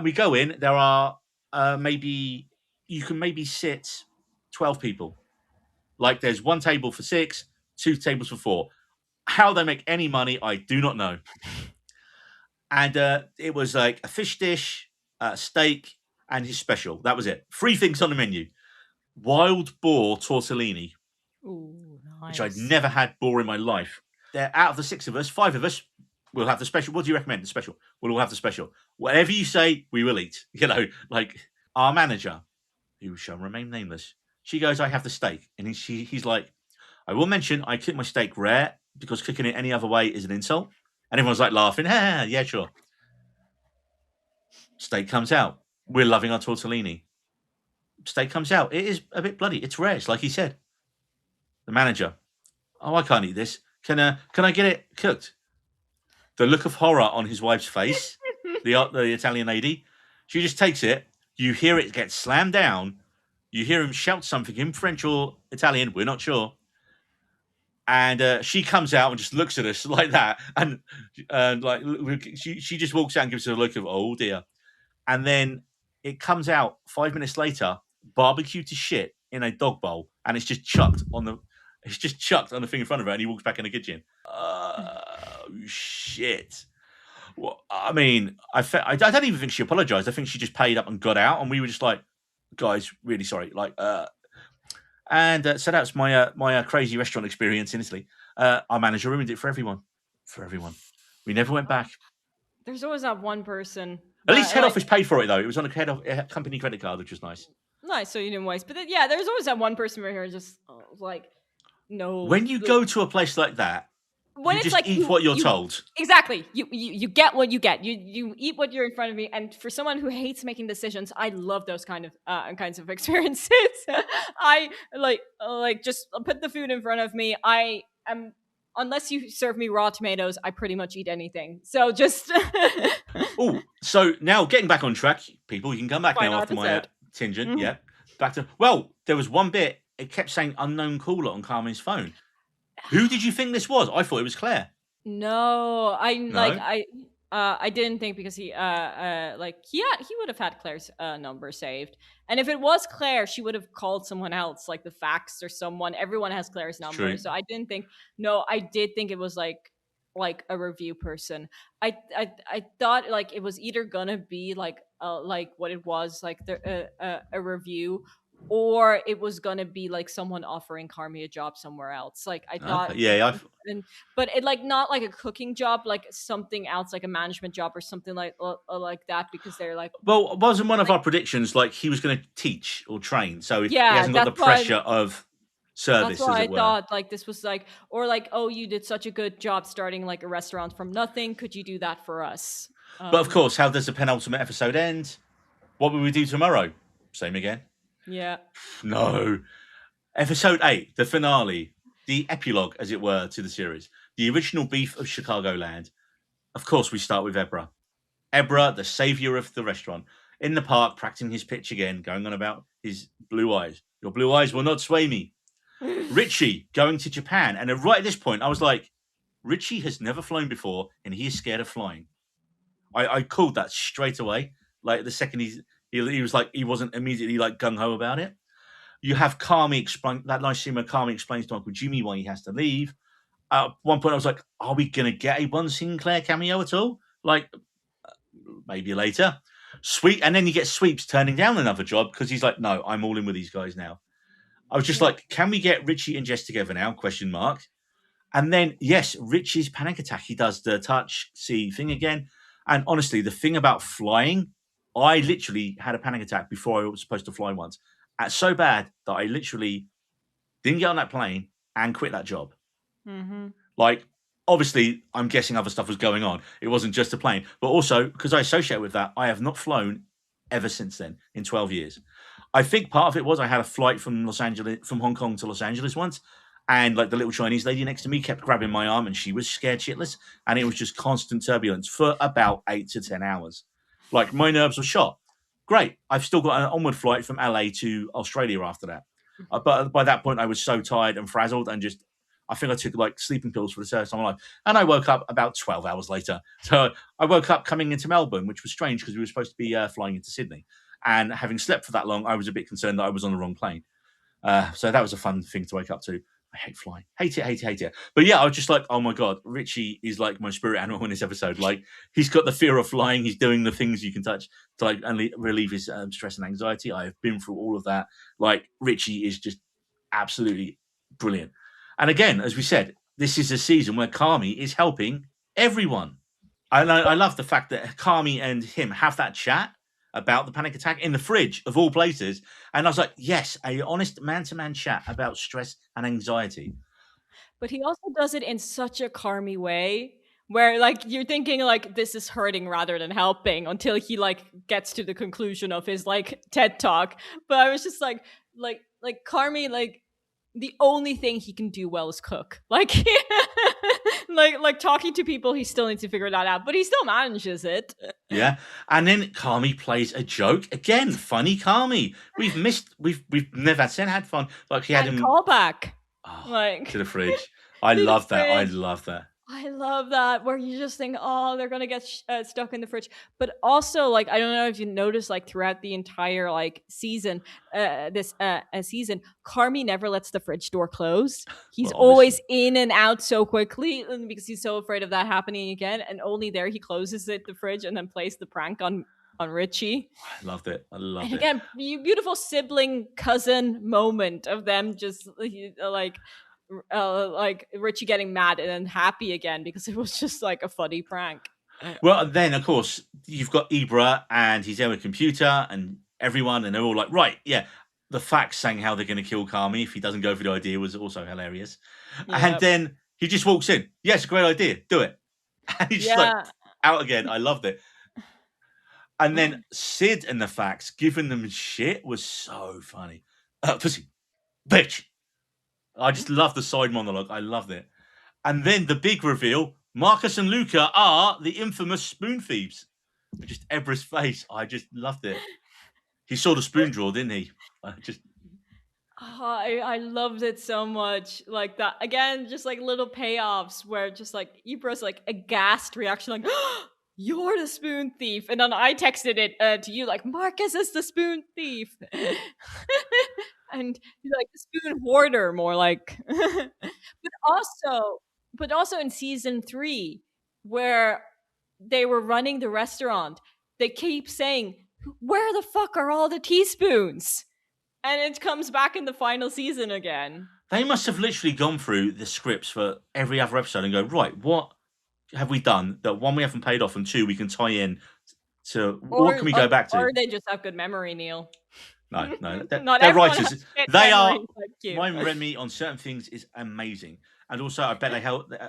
We go in. There are you can maybe sit 12 people. Like there's 1 table for 6, 2 tables for 4. How they make any money, I do not know. And it was like a fish dish, steak, and his special. That was it. 3 things on the menu. Wild boar tortellini. Ooh, which I'd never had before in my life. They're out of the 6 of us, 5 of us will have the special. What do you recommend? The special. We'll all have the special. Whatever you say, we will eat. Like our manager, who shall remain nameless, she goes, I have the steak. And he's like, I will mention I cook my steak rare because cooking it any other way is an insult. And everyone's like laughing. Yeah, sure. Steak comes out. We're loving our tortellini. Steak comes out. It is a bit bloody. It's rare. It's like he said. The manager, I can't eat this. Can I get it cooked? The look of horror on his wife's face, the Italian lady, she just takes it. You hear it get slammed down. You hear him shout something in French or Italian. We're not sure. And she comes out and just looks at us like that. And like she just walks out and gives us a look of, oh, dear. And then it comes out 5 minutes later, barbecued to shit in a dog bowl. And it's just chucked on the thing in front of her. And he walks back in the kitchen. Shit. Well, I mean, I don't even think she apologized. I think she just paid up and got out. And we were just like, guys, really sorry. So that's my crazy restaurant experience in Italy. Our manager ruined it for everyone. We never went back. There's always that one person. At least head office paid for it, though. It was on a company credit card, which was nice. Nice, so you didn't waste. But yeah, there's always that one person right here just like, no. When you go to a place like that, when you it's just like eat what you're told. Exactly. You get what you get. You eat what you're in front of me. And for someone who hates making decisions, I love those kinds of experiences. I like just put the food in front of me. I am, unless you serve me raw tomatoes, I pretty much eat anything. So just Oh, so now getting back on track, people, you can come back now after my tangent. Mm-hmm. Yeah. Back to, well, there was one bit, it kept saying unknown caller on Carmen's phone. Who did you think this was? I thought it was Claire. No, I didn't think, because he would have had Claire's number saved. And if it was Claire, she would have called someone else, like the fax or someone. Everyone has Claire's number. True. So I didn't think, no, I did think it was like a review person. I thought like it was either gonna be like what it was, like a review, or it was gonna be like someone offering Carmi a job somewhere else. Like I thought, but it like not like a cooking job, like something else, like a management job or something like that, because they're like, well, wasn't one of our predictions like he was going to teach or train, so he hasn't got the pressure of service. That's why I thought like this was like, or like, oh, you did such a good job starting like a restaurant from nothing. Could you do that for us? But of course, how does the penultimate episode end? What will we do tomorrow? Same again. Yeah. No. Episode 8, the finale, the epilogue, as it were, to the series. The original beef of Chicagoland. Of course, we start with Ebra. Ebra, the savior of the restaurant, in the park, practicing his pitch again, going on about his blue eyes. Your blue eyes will not sway me. Richie going to Japan. And right at this point, I was like, Richie has never flown before, and he is scared of flying. I called that straight away. Like the second he was like, he wasn't immediately like gung-ho about it. You have Carmi explain that nice scene where Carmi explains to Uncle Jimmy why he has to leave. At one point I was like, are we going to get a One Sinclair cameo at all? Like, maybe later. Sweet. And then you get Sweeps turning down another job because he's like, no, I'm all in with these guys now. I was just like, can we get Richie and Jess together now? Question mark. And then, yes, Richie's panic attack. He does the touch, see thing again. And honestly, the thing about flying, I literally had a panic attack before I was supposed to fly once. So bad that I literally didn't get on that plane and quit that job. Mm-hmm. Like, obviously, I'm guessing other stuff was going on. It wasn't just a plane. But also, because I associate with that, I have not flown ever since then in 12 years. I think part of it was I had a flight from Hong Kong to Los Angeles once. And like the little Chinese lady next to me kept grabbing my arm and she was scared shitless. And it was just constant turbulence for about 8 to 10 hours. Like, my nerves were shot. Great. I've still got an onward flight from LA to Australia after that. But by that point, I was so tired and frazzled and just, I think I took like sleeping pills for the first time in my life. And I woke up about 12 hours later. So I woke up coming into Melbourne, which was strange because we were supposed to be flying into Sydney. And having slept for that long, I was a bit concerned that I was on the wrong plane. So that was a fun thing to wake up to. I hate flying. Hate it. But yeah, I was just like, oh my God, Richie is like my spirit animal in this episode. Like, he's got the fear of flying. He's doing the things you can touch to like relieve his stress and anxiety. I have been through all of that. Like, Richie is just absolutely brilliant. And again, as we said, this is a season where Carmy is helping everyone. I love the fact that Carmy and him have that chat about the panic attack in the fridge of all places. And I was like, yes, a honest man-to-man chat about stress and anxiety. But he also does it in such a Carmy way where like you're thinking like this is hurting rather than helping until he like gets to the conclusion of his like TED talk. But I was just like Carmy, like the only thing he can do well is cook. Like like talking to people, he still needs to figure that out, but he still manages it. Yeah. And then Carmy plays a joke. Again, funny Carmy. We've never had fun. Like he had him callback. Like to the fridge. I love that. I love that. I love that where you just think, oh, they're gonna get stuck in the fridge. But also, like, I don't know if you noticed, like throughout the entire like season, season, Carmy never lets the fridge door close. He's always in and out so quickly because he's so afraid of that happening again. And only there he closes the fridge and then plays the prank on Richie. I loved it. I loved it. Again, beautiful sibling cousin moment of them just like Richie getting mad and then happy again because it was just like a funny prank. Well, then of course you've got Ibra and he's there with computer and everyone, and they're all like, right, yeah. The facts saying how they're going to kill Carmy if he doesn't go for the idea was also hilarious. Yep. And then he just walks in. Yes, a great idea. Do it. And he's just like out again. I loved it. And then Sid and the facts giving them shit was so funny. Pussy, bitch. I just love the side monologue. I loved it. And then the big reveal, Marcus and Luca are the infamous spoon thieves. Just Ebra's face. I just loved it. He saw the spoon drawer, didn't he? I loved it so much. Like that. Again, just like little payoffs where just like Ibra's like aghast reaction, like, you're the spoon thief. And then I texted it to you like, Marcus is the spoon thief. And he's like the spoon hoarder, more like. but also in season 3, where they were running the restaurant, they keep saying, where the fuck are all the teaspoons? And it comes back in the final season again. They must have literally gone through the scripts for every other episode and go, right, what have we done that, one, we haven't paid off, and 2, we can tie in to what can we go back to? Or they just have good memory, Neil. No. They're writers. They are. My memory on certain things is amazing. And also, I bet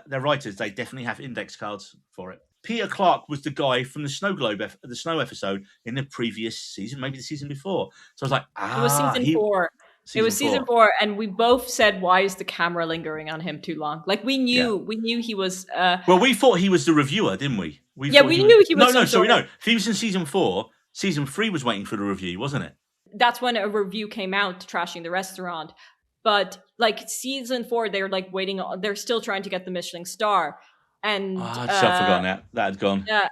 they're writers. They definitely have index cards for it. Peter Clark was the guy from the Snow Globe, the Snow episode in the previous season, maybe the season before. So I was like, it was season 4. It was season 4, and we both said, "Why is the camera lingering on him too long?" Like we knew he was. Well, we thought he was the reviewer, didn't we? We knew he was. No. If he was in season 4, season 3 was waiting for the review, wasn't it? That's when a review came out trashing the restaurant. But like season 4, they're like waiting. They're still trying to get the Michelin star, and I'd forgotten that had gone. Yeah.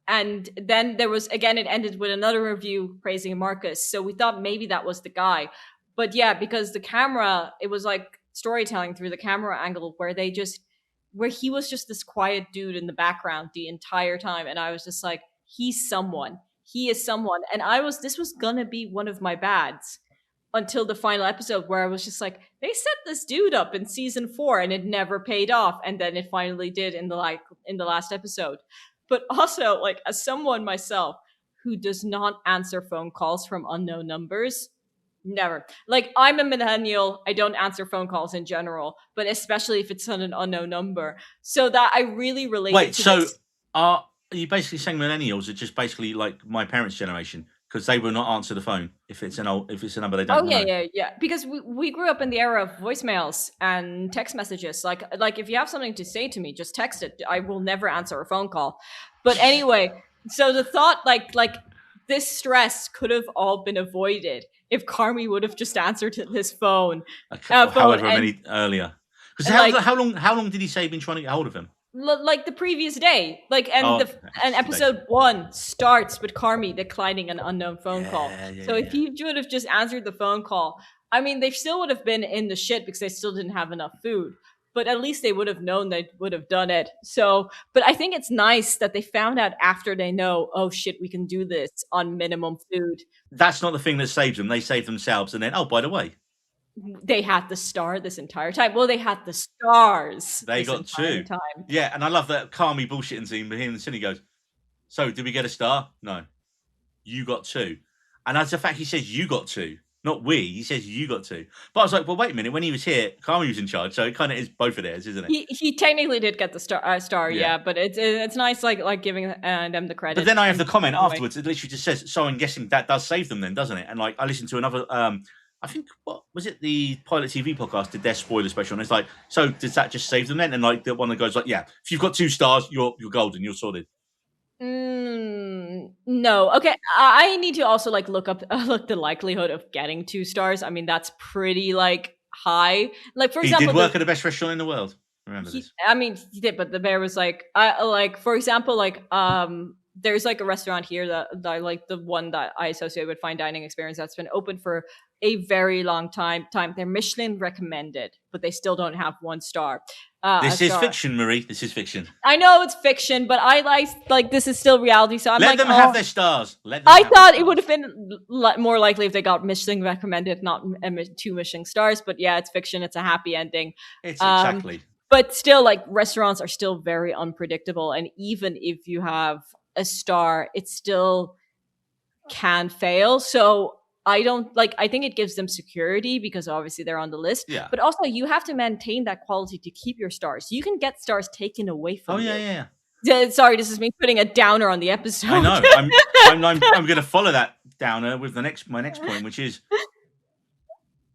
And then there was, again, it ended with another review praising Marcus. So we thought maybe that was the guy. But yeah, because the camera, it was like storytelling through the camera angle where he was just this quiet dude in the background the entire time. And I was just like, he's someone. He is someone. And this was gonna be one of my bads until the final episode where I was just like, they set this dude up in season 4 and it never paid off. And then it finally did in the last episode. But also, like, as someone myself who does not answer phone calls from unknown numbers, never. Like, I'm a millennial. I don't answer phone calls in general, but especially if it's on an unknown number. So that I really relate. Wait, so are you basically saying millennials are just basically like my parents' generation? Because they will not answer the phone if it's a number they don't know. Yeah. Because we grew up in the era of voicemails and text messages. Like if you have something to say to me, just text it. I will never answer a phone call. But anyway, so the thought like this stress could have all been avoided if Carmy would have just answered his phone. However many earlier. Because how long did he say he'd been trying to get hold of him? Like the previous day, and episode 1 starts with Carmy declining an unknown phone call. So if he would have just answered the phone call, I mean, they still would have been in the shit because they still didn't have enough food. But at least they would have known they would have done it. So, but I think it's nice that they found out after they know, oh shit, we can do this on minimum food. That's not the thing that saves them. They save themselves, and then, oh, by the way, they had the star this entire time. Well, they had the stars. They got two. Time. Yeah, and I love that Kami bullshitting scene. But him and Cindy goes, "So did we get a star? No, you got two." And that's the fact he says you got two, not we. He says you got two. But I was like, well, wait a minute. When he was here, Kami was in charge, so it kind of is both of theirs, isn't it? He technically did get the star, yeah. But it's nice, like giving them the credit. But then I have the comment afterwards. It literally just says, "So I'm guessing that does save them, then, doesn't it?" And like I listened to another. I think what was it? The Pilot TV podcast did their spoiler special, and it's like, so does that just save them then? And like the one that goes like, yeah, if you've got 2 stars, you're golden, you're sorted. No. Okay, I need to also like look the likelihood of getting 2 stars. I mean, that's pretty like high. Like for example, he did work at the best restaurant in the world. Remember this? I mean, he did, but the bear was like, like for example, like there's like a restaurant here that I like, the one that I associate with fine dining experience that's been open for a very long time. They're Michelin recommended, but they still don't have 1 star. This is fiction, Marie. This is fiction. I know it's fiction, but I like this is still reality. So I'm let like, them have their stars. I thought it would have been more likely if they got Michelin recommended, not 2 Michelin stars. But yeah, it's fiction. It's a happy ending. It's exactly. But still, like restaurants are still very unpredictable, and even if you have a star, it still can fail. So I think it gives them security because obviously they're on the list. Yeah. But also you have to maintain that quality to keep your stars. You can get stars taken away from you. Yeah. Sorry, this is me putting a downer on the episode. I know. I'm going to follow that downer with my next point, which is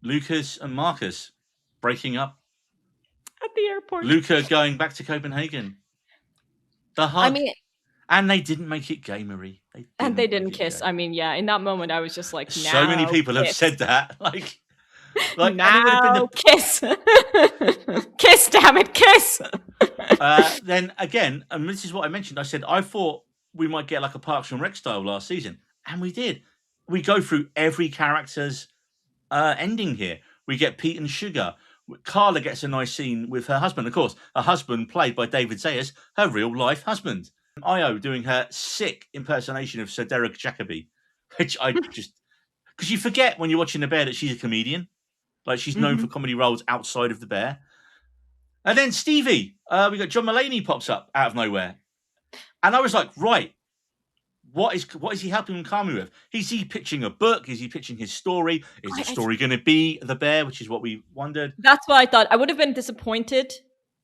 Lucas and Marcus breaking up at the airport. Luca going back to Copenhagen. The hug. I mean, and they didn't make it gay, Marie. They didn't kiss. I mean, yeah. In that moment, I was just like, now, so many people have said that. Like now, kiss, kiss, damn it, kiss. Then again, and this is what I mentioned. I said I thought we might get like a Parks and Rec style last season, and we did. We go through every character's ending here. We get Pete and Sugar. Carla gets a nice scene with her husband. Of course, her husband played by David Zayas, her real life husband. Io doing her sick impersonation of Sir Derek Jacobi, which I just... Because you forget when you're watching The Bear that she's a comedian. Like, she's known for comedy roles outside of The Bear. And then Stevie, we got John Mulaney pops up out of nowhere. And I was like, right, what is he helping Kami with? Is he pitching a book? Is he pitching his story? Is the story going to be The Bear, which is what we wondered? That's what I thought. I would have been disappointed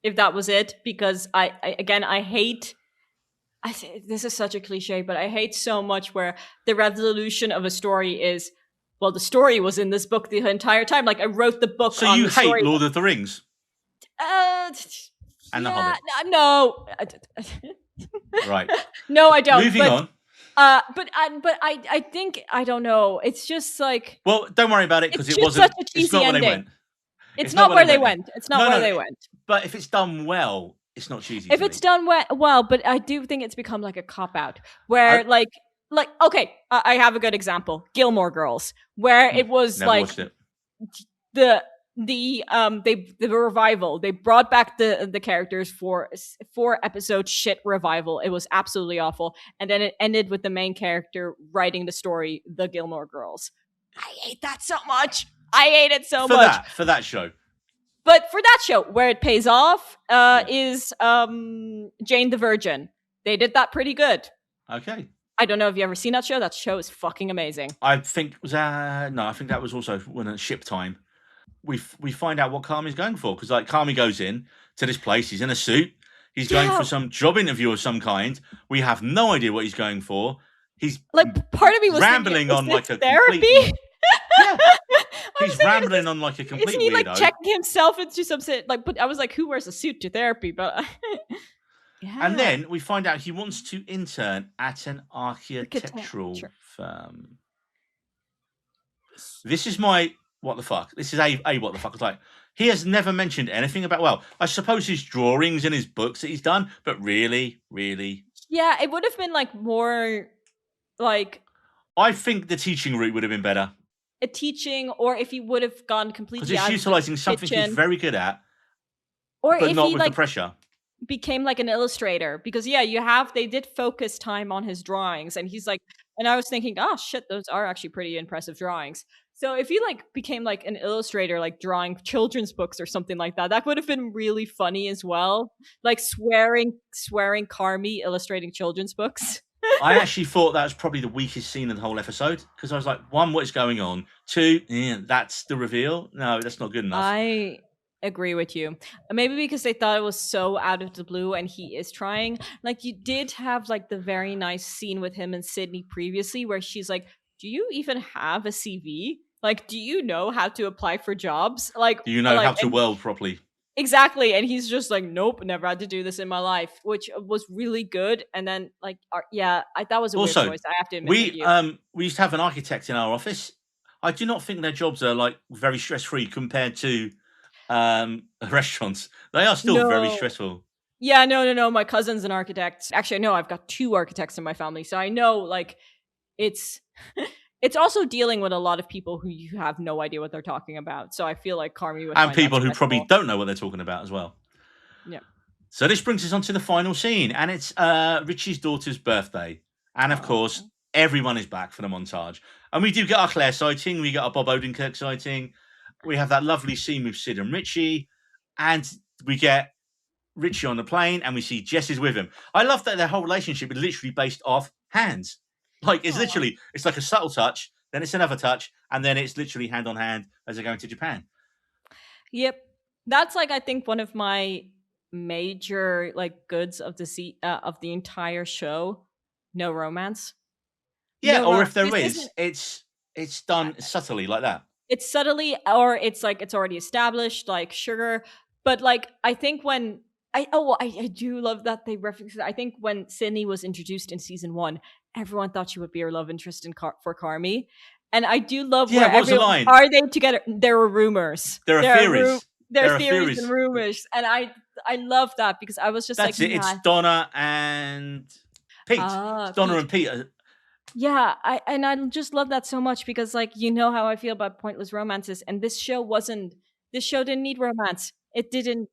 if that was it, because I hate... this is such a cliche, but I hate so much where the resolution of a story is, well, the story was in this book the entire time. Like, I wrote the book. So you hate Lord of the Rings? And The Hobbit? No. Right. No, I don't. Moving on. But I think, I don't know. It's just like... Well, don't worry about it, because it wasn't... It's not ending. Where they went. It's not where they went. It's not where they went. But if it's done well... It's not cheesy. If it's done well, but I do think it's become like a cop-out where like okay, I have a good example. Gilmore Girls, where it was Never watched it. the revival. They brought back the characters for 4 episode shit revival. It was absolutely awful, and then it ended with the main character writing the story, The Gilmore Girls. I hate that so much. I hate it so much for that show. But for that show, where it pays off is Jane the Virgin. They did that pretty good. Okay. I don't know if you ever seen that show. That show is fucking amazing. I think I think that was also when at Ship Time. We find out what Kami's going for, because like Kami goes in to this place. He's in a suit. He's going for some job interview of some kind. We have no idea what he's going for. He's like, part of me was rambling thinking, on like a therapy. Yeah. He's rambling on like a complete Isn't he weirdo. Like checking himself into something? Like, but I was like, who wears a suit to therapy? But yeah. And then we find out he wants to intern at an architectural firm. This is my what the fuck. This is a what the fuck. It's like, he has never mentioned anything about. Well, I suppose his drawings and his books that he's done, but really. Yeah, it would have been like more like. I think the teaching route would have been better. A teaching, or if he would have gone completely because it's utilising something he's very good at, or but if not he with the pressure. Became like an illustrator, because they did focus time on his drawings, and he's like And I was thinking, oh shit, those are actually pretty impressive drawings. So if you like became like an illustrator, like drawing children's books or something like that, that would have been really funny as well. Like swearing Carmy illustrating children's books. I actually thought that was probably the weakest scene in the whole episode because I was like, one, what is going on? Two, that's the reveal. No, that's not good enough. I agree with you. Maybe because they thought it was so out of the blue and he is trying. Like you did have like the very nice scene with him and Sydney previously where she's like, do you even have a CV? Like, do you know how to apply for jobs? Like, Do you know like, how to world properly? exactly. And he's just like, nope, never had to do this in my life, which was really good. And then like, that was a Also, weird choice. I have to admit with you. we used to have an architect in our office. I do not think their jobs are like very stress free compared to restaurants. They are still very No. stressful. Yeah, no. My cousin's an architect. Actually, I know I've got two architects in my family, so I know like it's it's also dealing with a lot of people who you have no idea what they're talking about. So I feel like Carmi would And find people that who probably stressful. don't know what they're talking about as well. Yeah. So this brings us on to the final scene, and it's Richie's daughter's birthday. And of course, everyone is back for the montage. And we do get our Claire sighting, we get our Bob Odenkirk sighting, we have that lovely scene with Sid and Richie, and we get Richie on the plane, and we see Jess is with him. I love that their whole relationship is literally based off hands. Like, it's literally, it's like a subtle touch, then it's another touch, and then it's literally hand on hand as they're going to Japan. Yep. That's like I think one of my major like goods of of the entire show. No romance. Yeah, No or rom- if there this is, isn't it's done subtly like that. it's subtly or it's like it's already established like sugar, but like I think when I do love that they reference it. I think when Sydney was introduced in season 1, everyone thought she would be her love interest for Carmi, and I do love Yeah, where what was the everyone line? are they together. There were rumors, There are theories. there There are are theories theories. and rumors, and I love that because I was just That's like it. It's Donna and Pete. It's Donna Pete. and Peter. Yeah, I just love that so much because like you know how I feel about pointless romances, and this show didn't need romance. It didn't.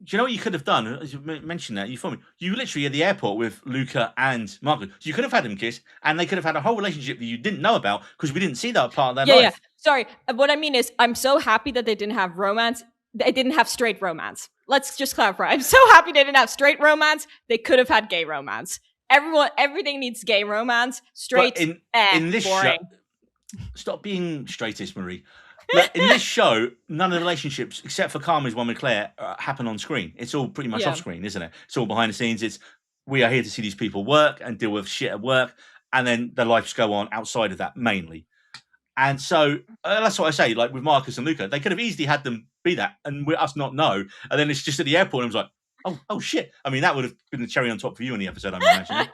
Do you know what you could have done? As you mentioned that, you told me you literally at the airport with Luca and Margaret. You could have had them kiss, and they could have had a whole relationship that you didn't know about because we didn't see that part of their life. Yeah. Sorry, what I mean is I'm so happy that they didn't have romance. They didn't have straight romance. Let's just clarify. I'm so happy they didn't have straight romance. They could have had gay romance. Everything needs gay romance. Straight, But in this boring. show, stop being straightist, Marie. But in this show, none of the relationships, except for Carmen's one with Claire, happen on screen. It's all pretty much Yeah. off screen, isn't it? It's all behind the scenes. It's we are here to see these people work and deal with shit at work, and then their lives go on outside of that mainly. And so that's what I say. Like with Marcus and Luca, they could have easily had them be that, and us not know. And then it's just at the airport, and I was like, oh shit. I mean, that would have been the cherry on top for you in the episode, I'm imagining.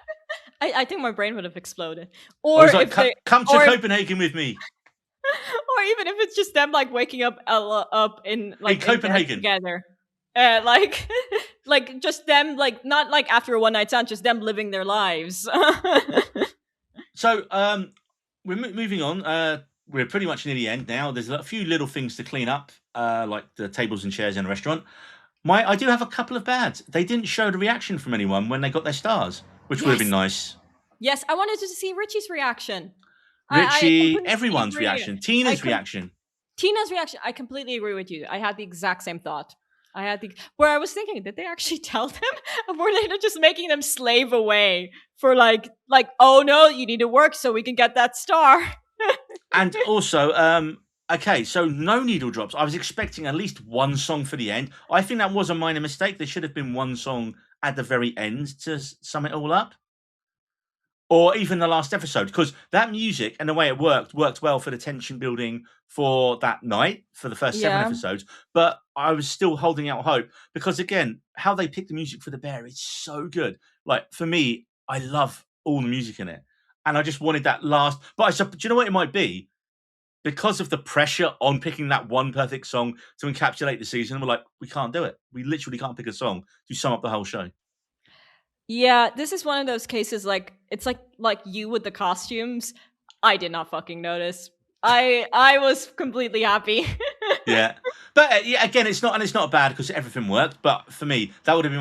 I think my brain would have exploded. Or Or it's like, if they, come to or- Copenhagen with me. or even if it's just them like waking up in like In Copenhagen. together, like like just them like not like after a one night stand, just them living their lives. So we're moving on. We're pretty much near the end now. There's a few little things to clean up, like the tables and chairs in the restaurant. I do have a couple of bads. They didn't show the reaction from anyone when they got their stars, which would have been nice. Yes, I wanted to see Richie's reaction. Richie, completely everyone's agree. reaction, Tina's reaction. Tina's reaction. I completely agree with you. I had the exact same thought. Where I was thinking, did they actually tell them, or were they just making them slave away for like, oh no, you need to work so we can get that star. And also, okay, so no needle drops. I was expecting at least one song for the end. I think that was a minor mistake. There should have been one song at the very end to sum it all up. Or even the last episode, because that music and the way it worked well for the tension building for that night, for the first 7 episodes. But I was still holding out hope because, again, how they picked the music for the bear is so good. Like, for me, I love all the music in it. And I just wanted that last. But do you know what it might be? Because of the pressure on picking that one perfect song to encapsulate the season, we're like, we can't do it. We literally can't pick a song to sum up the whole show. Yeah, this is one of those cases like it's like you with the costumes. I did not fucking notice. I was completely happy. Yeah, but yeah, again, it's not bad because everything worked. But for me, that would have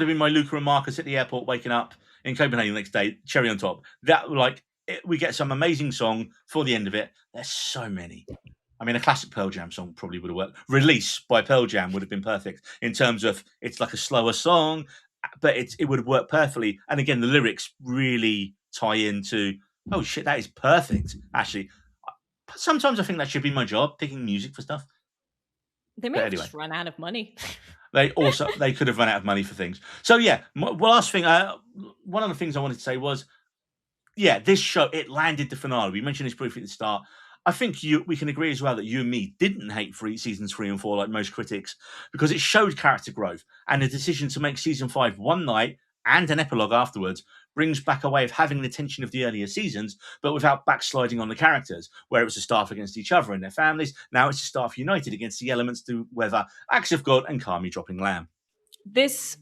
been my Luca and Marcus at the airport waking up in Copenhagen the next day, cherry on top. That like we get some amazing song for the end of it. There's so many. I mean, a classic Pearl Jam song probably would have worked. Release by Pearl Jam would have been perfect in terms of it's like a slower song, but it would have worked perfectly. And again, the lyrics really tie into, oh shit, that is perfect. Actually, sometimes I think that should be my job, picking music for stuff. They may have just run out of money. They could have run out of money for things. So yeah, last thing, one of the things I wanted to say was, yeah, this show, it landed the finale. We mentioned this briefly at the start. I think we can agree as well that you and me didn't hate seasons 3 and 4 like most critics, because it showed character growth, and the decision to make season 5 one night and an epilogue afterwards brings back a way of having the tension of the earlier seasons, but without backsliding on the characters, where it was the staff against each other and their families. Now it's the staff united against the elements to weather Acts of God and Kami dropping lamb. This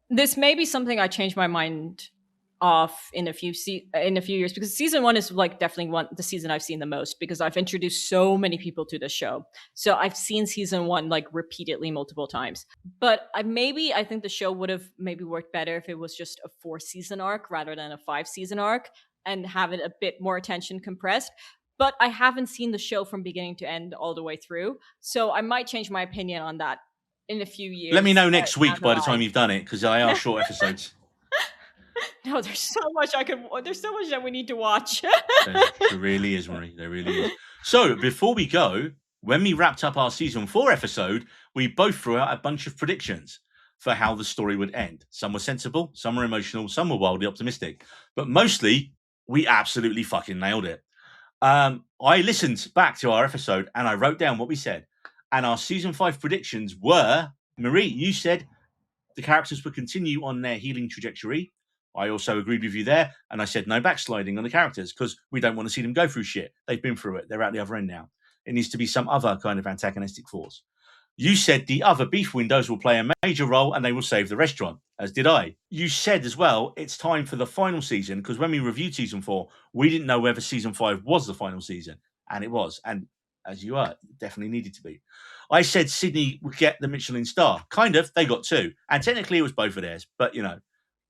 may be something I changed my mind off in a few years, because season 1 is like definitely the season I've seen the most, because I've introduced so many people to the show. So I've seen season 1 like repeatedly multiple times. But I think the show would have maybe worked better if it was just a 4-season arc rather than a 5-season arc, and have it a bit more attention compressed. But I haven't seen the show from beginning to end all the way through, so I might change my opinion on that in a few years. Let me know next week by the time you've done it, because they are short episodes. No, there's so much that we need to watch. There really is, Marie. There really is. So before we go, when we wrapped up our season 4 episode, we both threw out a bunch of predictions for how the story would end. Some were sensible, some were emotional, some were wildly optimistic, but mostly we absolutely fucking nailed it. I listened back to our episode and I wrote down what we said. And our season 5 predictions were, Marie, you said the characters would continue on their healing trajectory. I also agreed with you there, and I said no backsliding on the characters, because we don't want to see them go through shit. They've been through it. They're out the other end now. It needs to be some other kind of antagonistic force. You said the other beef windows will play a major role and they will save the restaurant, as did I. You said as well, it's time for the final season, because when we reviewed season 4, we didn't know whether season 5 was the final season, and it was. And as you are, it definitely needed to be. I said Sydney would get the Michelin star. Kind of, they got 2. And technically it was both of theirs, but you know,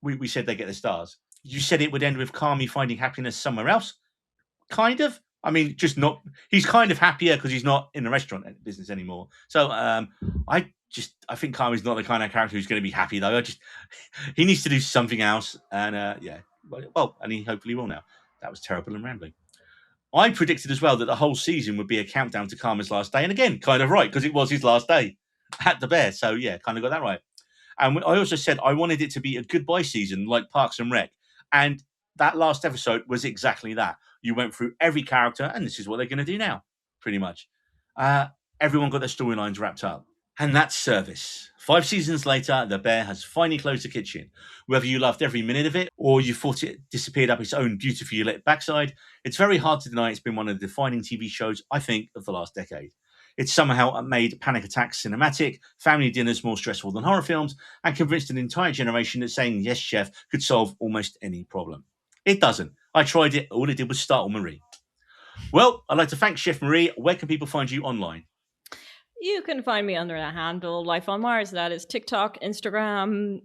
we said they get the stars. You said it would end with Kami finding happiness somewhere else. Kind of. I mean, just not. He's kind of happier because he's not in the restaurant business anymore. So I think Kami's not the kind of character who's going to be happy though. He needs to do something else, and yeah. Well, and he hopefully will now. That was terrible and rambling. I predicted as well that the whole season would be a countdown to Kami's last day, and again, kind of right, because it was his last day at the Bear. So yeah, kind of got that right. And I also said I wanted it to be a goodbye season like Parks and Rec. And that last episode was exactly that. You went through every character, and this is what they're going to do now, pretty much. Everyone got their storylines wrapped up. And that's service. 5 seasons later, the Bear has finally closed the kitchen. Whether you loved every minute of it, or you thought it disappeared up its own beautifully lit backside, it's very hard to deny it's been one of the defining TV shows, I think, of the last decade. It's somehow made panic attacks cinematic, family dinners more stressful than horror films, and convinced an entire generation that saying yes, chef could solve almost any problem. It doesn't. I tried it. All it did was startle Marie. Well, I'd like to thank Chef Marie. Where can people find you online? You can find me under the handle Life on Mars. That is TikTok, Instagram.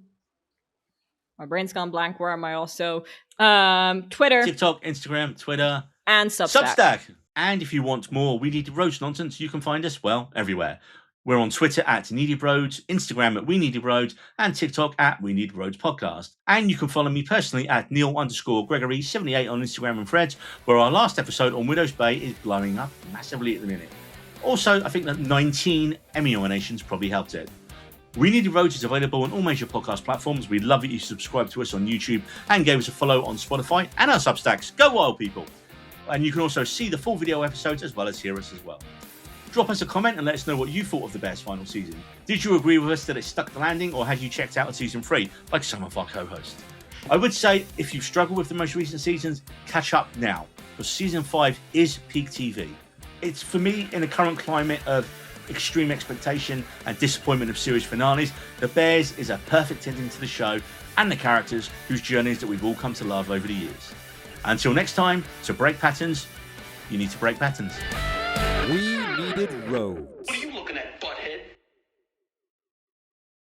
My brain's gone blank. Where am I also? Twitter. TikTok, Instagram, Twitter. And Substack. And if you want more We Need Roads nonsense, you can find us, well, everywhere. We're on Twitter at Needed Roads, Instagram at We Needed Roads, and TikTok at We Need Roads Podcast. And you can follow me personally at Neil_Gregory78 on Instagram and Threads, where our last episode on Widow's Bay is blowing up massively at the minute. Also, I think that 19 Emmy nominations probably helped it. We Needed Roads is available on all major podcast platforms. We'd love it if you subscribe to us on YouTube and gave us a follow on Spotify and our Substacks. Go wild, people! And you can also see the full video episodes as well as hear us as well. Drop us a comment and let us know what you thought of the Bears' final season. Did you agree with us that it stuck the landing, or had you checked out at season 3 like some of our co-hosts? I would say if you've struggled with the most recent seasons, catch up now, because season 5 is peak TV. It's, for me, in the current climate of extreme expectation and disappointment of series finales, The Bears is a perfect ending to the show and the characters whose journeys that we've all come to love over the years. Until next time, to break patterns, you need to break patterns. We Needed Roads.